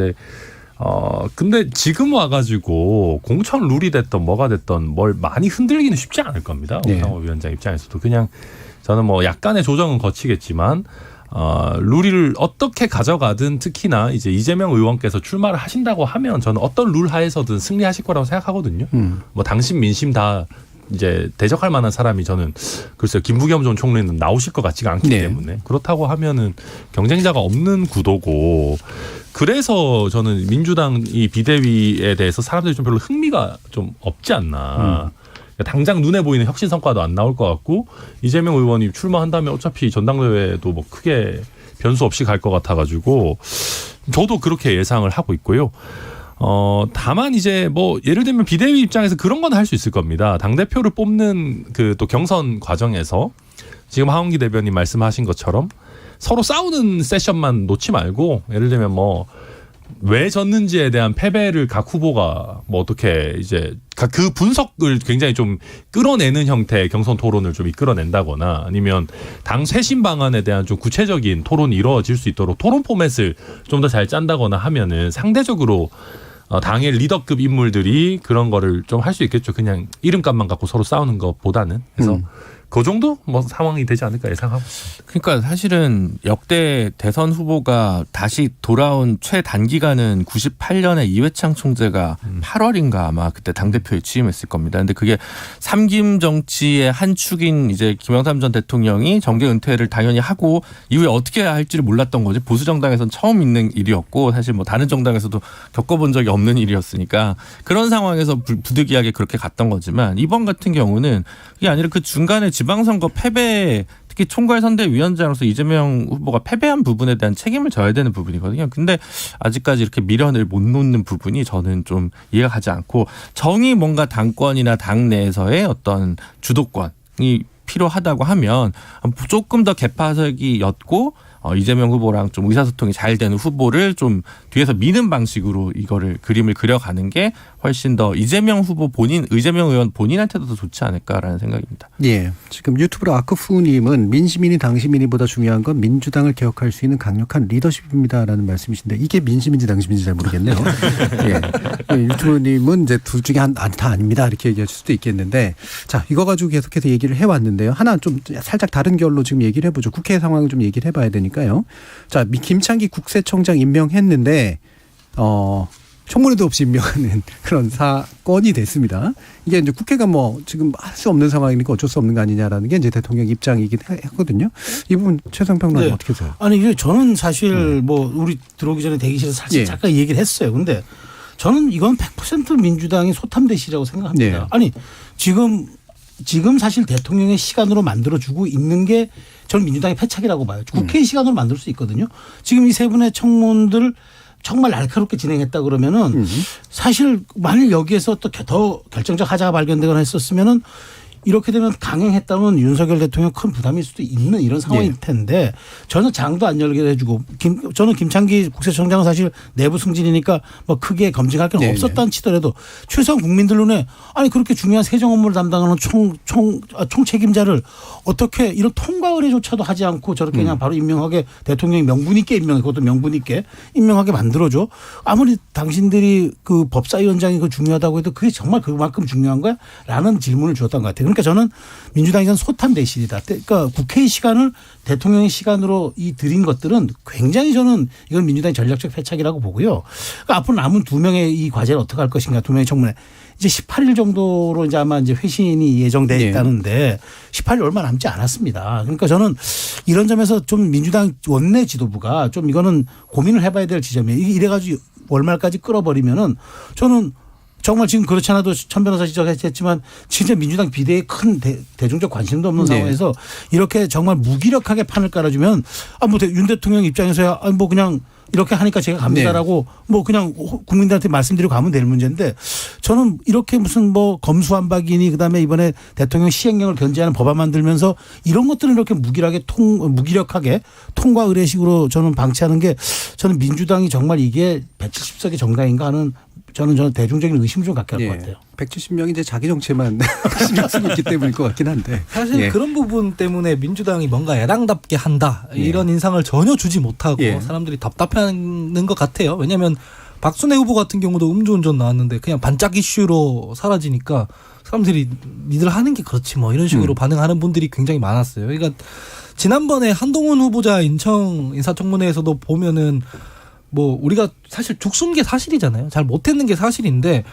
근데 지금 와가지고 공천 룰이 됐던 뭐가 됐던 뭘 많이 흔들기는 쉽지 않을 겁니다. 네. 우상호 위원장 입장에서도 그냥 저는 뭐 약간의 조정은 거치겠지만 룰을 어떻게 가져가든, 특히나 이제 이재명 의원께서 출마를 하신다고 하면 저는 어떤 룰 하에서든 승리하실 거라고 생각하거든요. 뭐 당심 민심 다 이제 대적할 만한 사람이 저는 글쎄요 김부겸 전 총리는 나오실 것 같지가 않기 네. 때문에 그렇다고 하면은 경쟁자가 없는 구도고 그래서 저는 민주당 이 비대위에 대해서 사람들이 좀 별로 흥미가 좀 없지 않나. 당장 눈에 보이는 혁신 성과도 안 나올 것 같고 이재명 의원이 출마한다면 어차피 전당대회도 뭐 크게 변수 없이 갈 것 같아가지고 저도 그렇게 예상을 하고 있고요. 다만 이제 뭐 예를 들면 비대위 입장에서 그런 건 할 수 있을 겁니다. 당대표를 뽑는 그 또 경선 과정에서 지금 하원기 대변인 말씀하신 것처럼 서로 싸우는 세션만 놓지 말고 예를 들면 뭐 왜 졌는지에 대한 패배를 각 후보가 뭐 어떻게 이제 그 분석을 굉장히 좀 끌어내는 형태의 경선 토론을 좀 이끌어낸다거나 아니면 당 쇄신 방안에 대한 좀 구체적인 토론이 이루어질 수 있도록 토론 포맷을 좀 더 잘 짠다거나 하면은 상대적으로 당의 리더급 인물들이 그런 거를 좀 할 수 있겠죠. 그냥 이름값만 갖고 서로 싸우는 것보다는. 그래서 그 정도 뭐 상황이 되지 않을까 예상하고 있습니다. 그러니까 사실은 역대 대선 후보가 다시 돌아온 최단기간은 98년에 이회창 총재가 8월인가 아마 그때 당대표에 취임했을 겁니다. 근데 그게 삼김 정치의 한 축인 이제 김영삼 전 대통령이 정계 은퇴를 당연히 하고 이후에 어떻게 할지를 몰랐던 거지. 보수 정당에서는 처음 있는 일이었고 사실 뭐 다른 정당에서도 겪어본 적이 없는 일이었으니까 그런 상황에서 부득이하게 그렇게 갔던 거지만 이번 같은 경우는 그게 아니라 그 중간에 지방선거 패배 특히 총괄선대위원장으로서 이재명 후보가 패배한 부분에 대한 책임을 져야 되는 부분이거든요. 근데 아직까지 이렇게 미련을 못 놓는 부분이 저는 좀 이해가 가지 않고 정의 뭔가 당권이나 당 내에서의 어떤 주도권이 필요하다고 하면 조금 더 개파색이었고 이재명 후보랑 좀 의사소통이 잘 되는 후보를 좀 뒤에서 미는 방식으로 이거를 그림을 그려가는 게 훨씬 더 이재명 의원 본인한테도 더 좋지 않을까라는 생각입니다. 예. 지금 유튜브로 아크푸님은 민심이니 당심이니보다 중요한 건 민주당을 개혁할 수 있는 강력한 리더십입니다라는 말씀이신데 이게 민심인지 당심인지 잘 모르겠네요. 예. 유튜브님은 이제 둘 중에 다 아닙니다 이렇게 얘기하실 수도 있겠는데 자 이거 가지고 계속해서 얘기를 해왔는데요. 하나 좀 살짝 다른 결로 지금 얘기를 해보죠. 국회 상황을 좀 얘기를 해봐야 되니까요. 자 김창기 국세청장 임명했는데 청문회도 없이 임명하는 그런 사건이 됐습니다. 이게 이제 국회가 뭐 지금 할 수 없는 상황이니까 어쩔 수 없는 거 아니냐라는 게 이제 대통령 입장이긴 하거든요. 이 부분 최상 평론가 네. 어떻게 보세요? 아니 이게 저는 사실 뭐 우리 들어오기 전에 대기실에서 사실 예. 잠깐 얘기를 했어요. 근데 저는 이건 100% 민주당이 소탐대실이라고 생각합니다. 네. 아니 지금 사실 대통령의 시간으로 만들어주고 있는 게 저는 민주당의 패착이라고 봐요. 국회의 시간으로 만들 수 있거든요. 지금 이 세 분의 청문들 정말 날카롭게 진행했다 그러면은 사실 만일 여기에서 또 더 결정적 하자가 발견되거나 했었으면은 이렇게 되면 강행했다면 윤석열 대통령 큰 부담일 수도 있는 이런 상황일 텐데 전혀 장도 안 열게 해주고 저는 김창기 국세청장은 사실 내부 승진이니까 뭐 크게 검증할 게 없었다는 치더라도 최소한 국민들 눈에 아니 그렇게 중요한 세정 업무를 담당하는 총책임자를 어떻게 이런 통과 의뢰조차도 하지 않고 저렇게 그냥 바로 임명하게 대통령이 명분 있게 임명해 그것도 명분 있게 임명하게 만들어줘. 아무리 당신들이 그 법사위원장이 그 중요하다고 해도 그게 정말 그만큼 중요한 거야? 라는 질문을 주었던 것 같아요. 그러니까 저는 민주당에서는 소탐대실이다. 그러니까 국회의 시간을 대통령의 시간으로 들인 것들은 굉장히 저는 이건 민주당의 전략적 패착이라고 보고요. 그러니까 앞으로 남은 2명의 이 과제를 어떻게 할 것인가 2명의 청문회. 이제 18일 정도로 이제 아마 이제 회신이 예정되어 있다는데 18일 얼마 남지 않았습니다. 그러니까 저는 이런 점에서 좀 민주당 원내 지도부가 좀 이거는 고민을 해봐야 될 지점이에요. 이래가지고 월말까지 끌어버리면은 저는 정말 지금 그렇지 않아도 천 변호사 지적했지만 진짜 민주당 비대위에 큰 대중적 관심도 없는 상황에서 이렇게 정말 무기력하게 판을 깔아주면 뭐 윤 대통령 입장에서야 뭐 그냥 이렇게 하니까 제가 갑니다라고 뭐 그냥 국민들한테 말씀드리고 가면 될 문제인데 저는 이렇게 무슨 뭐 검수완박이니 그다음에 이번에 대통령 시행령을 견제하는 법안 만들면서 이런 것들은 이렇게 무기력하게 통과 의례식으로 저는 방치하는 게 저는 민주당이 정말 이게 170석의 정당인가 하는 저는 대중적인 의심을 좀 갖게 할 것 같아요. 170명이 이제 자기 정체만 신경 쓰고 있기 때문일 것 같긴 한데. 사실 그런 부분 때문에 민주당이 뭔가 야당답게 한다 이런 인상을 전혀 주지 못하고 사람들이 답답해하는 것 같아요. 왜냐하면 박순애 후보 같은 경우도 음주운전 나왔는데 그냥 반짝 이슈로 사라지니까 사람들이 니들 하는 게 그렇지 뭐 이런 식으로 반응하는 분들이 굉장히 많았어요. 그러니까 지난번에 한동훈 후보자 인천 인사청문회에서도 보면은 뭐 우리가 사실 죽순 게 사실이잖아요. 잘 못했는 게 사실인데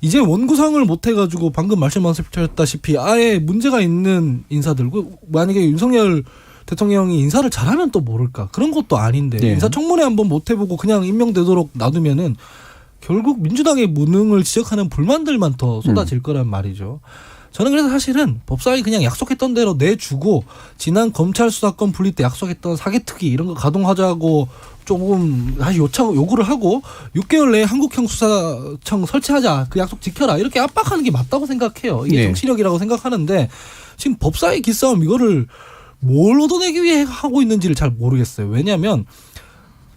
이제 원구성을 못 해가지고 방금 말씀하셨다시피 아예 문제가 있는 인사들, 만약에 윤석열 대통령이 인사를 잘하면 또 모를까, 그런 것도 아닌데 네. 인사청문회 한번 못 해보고 그냥 임명되도록 놔두면은 결국 민주당의 무능을 지적하는 불만들만 더 쏟아질 거란 말이죠. 저는 그래서 사실은 법사위 그냥 약속했던 대로 내주고 지난 검찰 수사권 분리 때 약속했던 사개특위 이런 거 가동하자고 조금 다시 요구를 하고 6개월 내에 한국형 수사청 설치하자, 그 약속 지켜라, 이렇게 압박하는 게 맞다고 생각해요. 이게 네. 정치력이라고 생각하는데 지금 법사위 기싸움 이거를 뭘 얻어내기 위해 하고 있는지를 잘 모르겠어요. 왜냐하면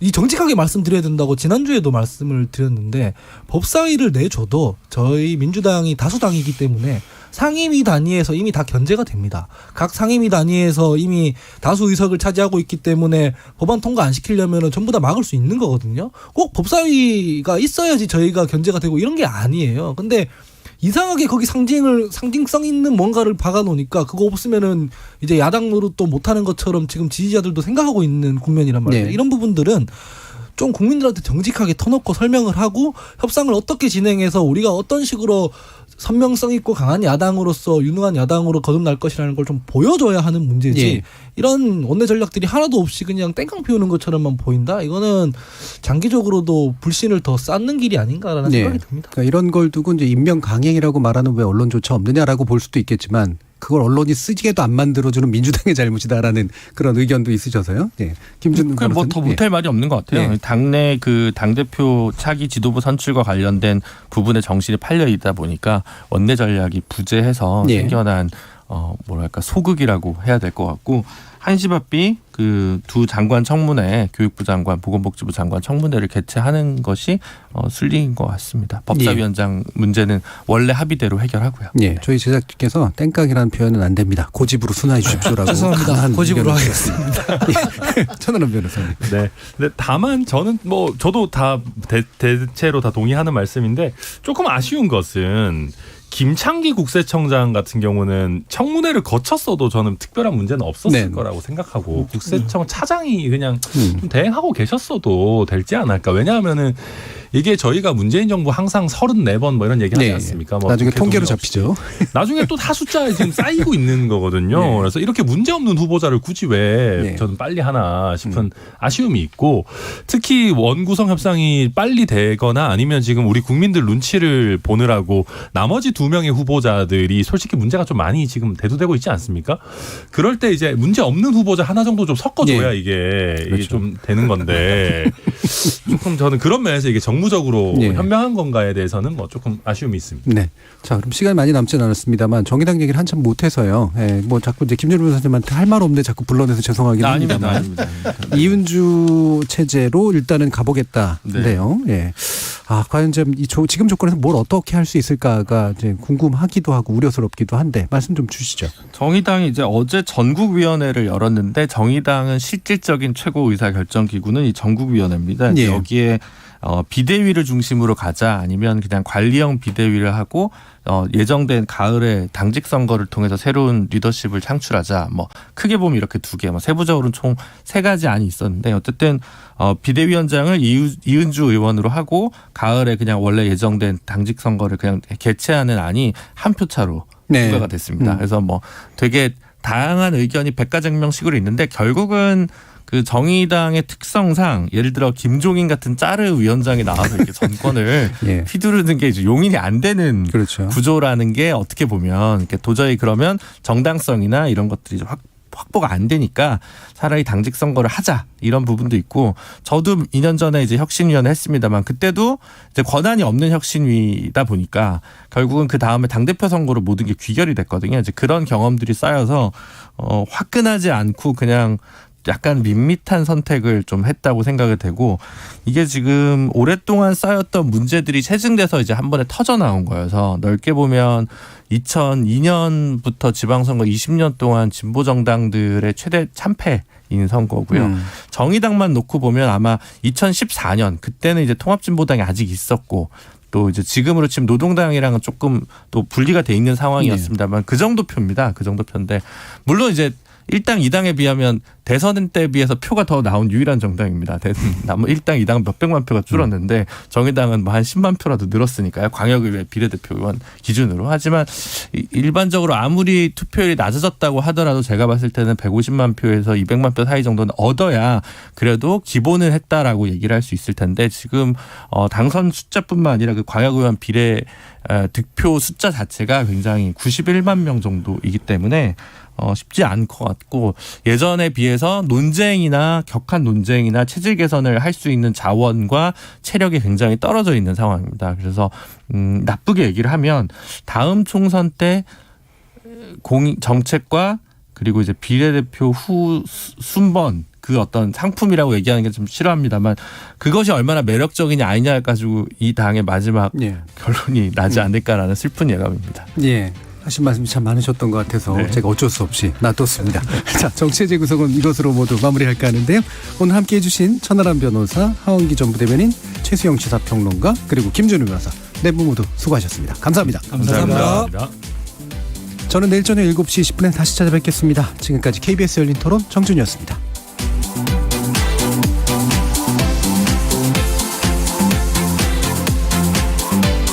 이 정직하게 말씀드려야 된다고 지난주에도 말씀을 드렸는데, 법사위를 내줘도 저희 민주당이 다수당이기 때문에 상임위 단위에서 이미 다 견제가 됩니다. 각 상임위 단위에서 이미 다수 의석을 차지하고 있기 때문에 법안 통과 안 시키려면 전부 다 막을 수 있는 거거든요. 꼭 법사위가 있어야지 저희가 견제가 되고 이런 게 아니에요. 근데 이상하게 거기 상징성 있는 뭔가를 박아놓으니까 그거 없으면은 이제 야당 노릇도 못하는 것처럼 지금 지지자들도 생각하고 있는 국면이란 말이에요. 네. 이런 부분들은 좀 국민들한테 정직하게 터놓고 설명을 하고 협상을 어떻게 진행해서 우리가 어떤 식으로 선명성 있고 강한 야당으로서 유능한 야당으로 거듭날 것이라는 걸 좀 보여줘야 하는 문제지, 예. 이런 원내 전략들이 하나도 없이 그냥 땡깡 피우는 것처럼만 보인다? 이거는 장기적으로도 불신을 더 쌓는 길이 아닌가라는 네. 생각이 듭니다. 그러니까 이런 걸 두고 이제 임명 강행이라고 말하는 왜 언론조차 없느냐라고 볼 수도 있겠지만, 그걸 언론이 쓰지게도 안 만들어주는 민주당의 잘못이다라는 그런 의견도 있으셔서요. 예. 김준우 그 뭐 더 변호사님. 못할 말이 없는 것 같아요. 네. 당내 그 당대표 차기 지도부 선출과 관련된 부분에 정신이 팔려 있다 보니까 원내 전략이 부재해서 네. 생겨난 뭐랄까 소극이라고 해야 될 것 같고, 한시바삐 그 두 장관 청문회, 교육부 장관, 보건복지부 장관 청문회를 개최하는 것이 순리인 것 같습니다. 법사위원장 문제는 원래 합의대로 해결하고요. 예, 저희 제작진께서 땡깡이라는 표현은 안 됩니다. 고집으로 순화해 주십시오라고. 죄송합니다. 강한 고집으로 의견을 하겠습니다. 예. 천하람 변호사님. 네. 근데 다만 저는 뭐 저도 다 대체로 다 동의하는 말씀인데, 조금 아쉬운 것은 김창기 국세청장 같은 경우는 청문회를 거쳤어도 저는 특별한 문제는 없었을 네. 거라고 생각하고, 국세청 차장이 그냥 좀 대행하고 계셨어도 될지 않을까. 왜냐하면은 이게 저희가 문재인 정부 항상 34번 뭐 이런 얘기 하지 네. 않습니까? 뭐 나중에 국회 통계로 동의 없이. 잡히죠. 나중에 또 다 숫자에 지금 쌓이고 있는 거거든요. 네. 그래서 이렇게 문제 없는 후보자를 굳이 왜 네. 저는 빨리 하나 싶은 아쉬움이 있고, 특히 원구성 협상이 빨리 되거나 아니면 지금 우리 국민들 눈치를 보느라고 나머지 2명의 후보자들이 솔직히 문제가 좀 많이 지금 대두되고 있지 않습니까? 그럴 때 이제 문제 없는 후보자 하나 정도 좀 섞어줘야 네. 이게 그렇죠. 좀 되는 건데, 조금 저는 그런 면에서 이게 정무적으로 네. 현명한 건가에 대해서는 뭐 조금 아쉬움이 있습니다. 네. 자, 그럼 시간이 많이 남진 않았습니다만 정의당 얘기를 한참 못해서요. 예, 뭐 자꾸 이제 김준우 변호사님한테 할 말 없는데 자꾸 불러내서 죄송하긴 아닙니다. 합니다만. 아닙니다. 이은주 체제로 일단은 가보겠다인데요. 예. 아, 과연 지금 조건에서 뭘 어떻게 할 수 있을까가 이제 궁금하기도 하고 우려스럽기도 한데 말씀 좀 주시죠. 정의당이 이제 어제 전국위원회를 열었는데, 정의당은 실질적인 최고 의사 결정 기구는 이 전국위원회입니다. 예. 여기에 비대위를 중심으로 가자, 아니면 그냥 관리형 비대위를 하고 예정된 가을에 당직 선거를 통해서 새로운 리더십을 창출하자, 뭐 크게 보면 이렇게 두 개, 뭐 세부적으로는 총 3가지 안이 있었는데, 어쨌든 비대위원장을 이은주 의원으로 하고 가을에 그냥 원래 예정된 당직 선거를 그냥 개최하는 안이 한 표 차로 네. 통과가 됐습니다. 그래서 뭐 되게 다양한 의견이 백가쟁명식으로 있는데, 결국은 그 정의당의 특성상 예를 들어 김종인 같은 짜르 위원장이 나와서 이렇게 정권을 예. 휘두르는 게 이제 용인이 안 되는 그렇죠. 구조라는 게 어떻게 보면 이렇게 도저히 그러면 정당성이나 이런 것들이 좀 확보가 안 되니까 차라리 당직 선거를 하자, 이런 부분도 있고, 저도 2년 전에 이제 혁신위원회 했습니다만 그때도 이제 권한이 없는 혁신위다 보니까 결국은 그 다음에 당대표 선거로 모든 게 귀결이 됐거든요. 이제 그런 경험들이 쌓여서 화끈하지 않고 그냥 약간 밋밋한 선택을 좀 했다고 생각이 되고, 이게 지금 오랫동안 쌓였던 문제들이 체증돼서 이제 한 번에 터져 나온 거여서, 넓게 보면 2002년부터 지방선거 20년 동안 진보 정당들의 최대 참패인 선거고요. 정의당만 놓고 보면 아마 2014년 그때는 이제 통합진보당이 아직 있었고, 또 이제 지금으로 치면 노동당이랑은 조금 또 분리가 돼 있는 상황이었습니다만 그 정도 표입니다. 그 정도 표인데, 물론 이제 1당 2당에 비하면 대선 때 비해서 표가 더 나온 유일한 정당입니다. 남은 1당 2당 몇백만 표가 줄었는데 정의당은 뭐 한 10만 표라도 늘었으니까요. 광역의회 비례대표 의원 기준으로. 하지만 일반적으로 아무리 투표율이 낮아졌다고 하더라도 제가 봤을 때는 150만 표에서 200만 표 사이 정도는 얻어야 그래도 기본은 했다라고 얘기를 할 수 있을 텐데 지금 당선 숫자뿐만 아니라 그 광역의원 비례 득표 숫자 자체가 굉장히 91만 명 정도이기 때문에 쉽지 않을 것 같고 예전에 비해서 논쟁이나 격한 논쟁이나 체질 개선을 할 수 있는 자원과 체력이 굉장히 떨어져 있는 상황입니다. 그래서 나쁘게 얘기를 하면 다음 총선 때 정책과 그리고 이제 비례대표 후 순번 그 어떤 상품이라고 얘기하는 게 좀 싫어합니다만 그것이 얼마나 매력적이냐 아니냐 가지고 이 당의 마지막 예. 결론이 나지 않을까라는 슬픈 예감입니다. 예. 하신 말씀이 참 많으셨던 것 같아서 네. 제가 어쩔 수 없이 놔뒀습니다. 자, 정치의 재구성은 이것으로 모두 마무리할까 하는데요. 오늘 함께해 주신 천하람 변호사, 하원기 전부대변인, 최수영 시사평론가, 그리고 김준우 변호사 네 분 모두 수고하셨습니다. 감사합니다. 감사합니다. 저는 내일 저녁 7시 10분에 다시 찾아뵙겠습니다. 지금까지 KBS 열린 토론 정준이었습니다.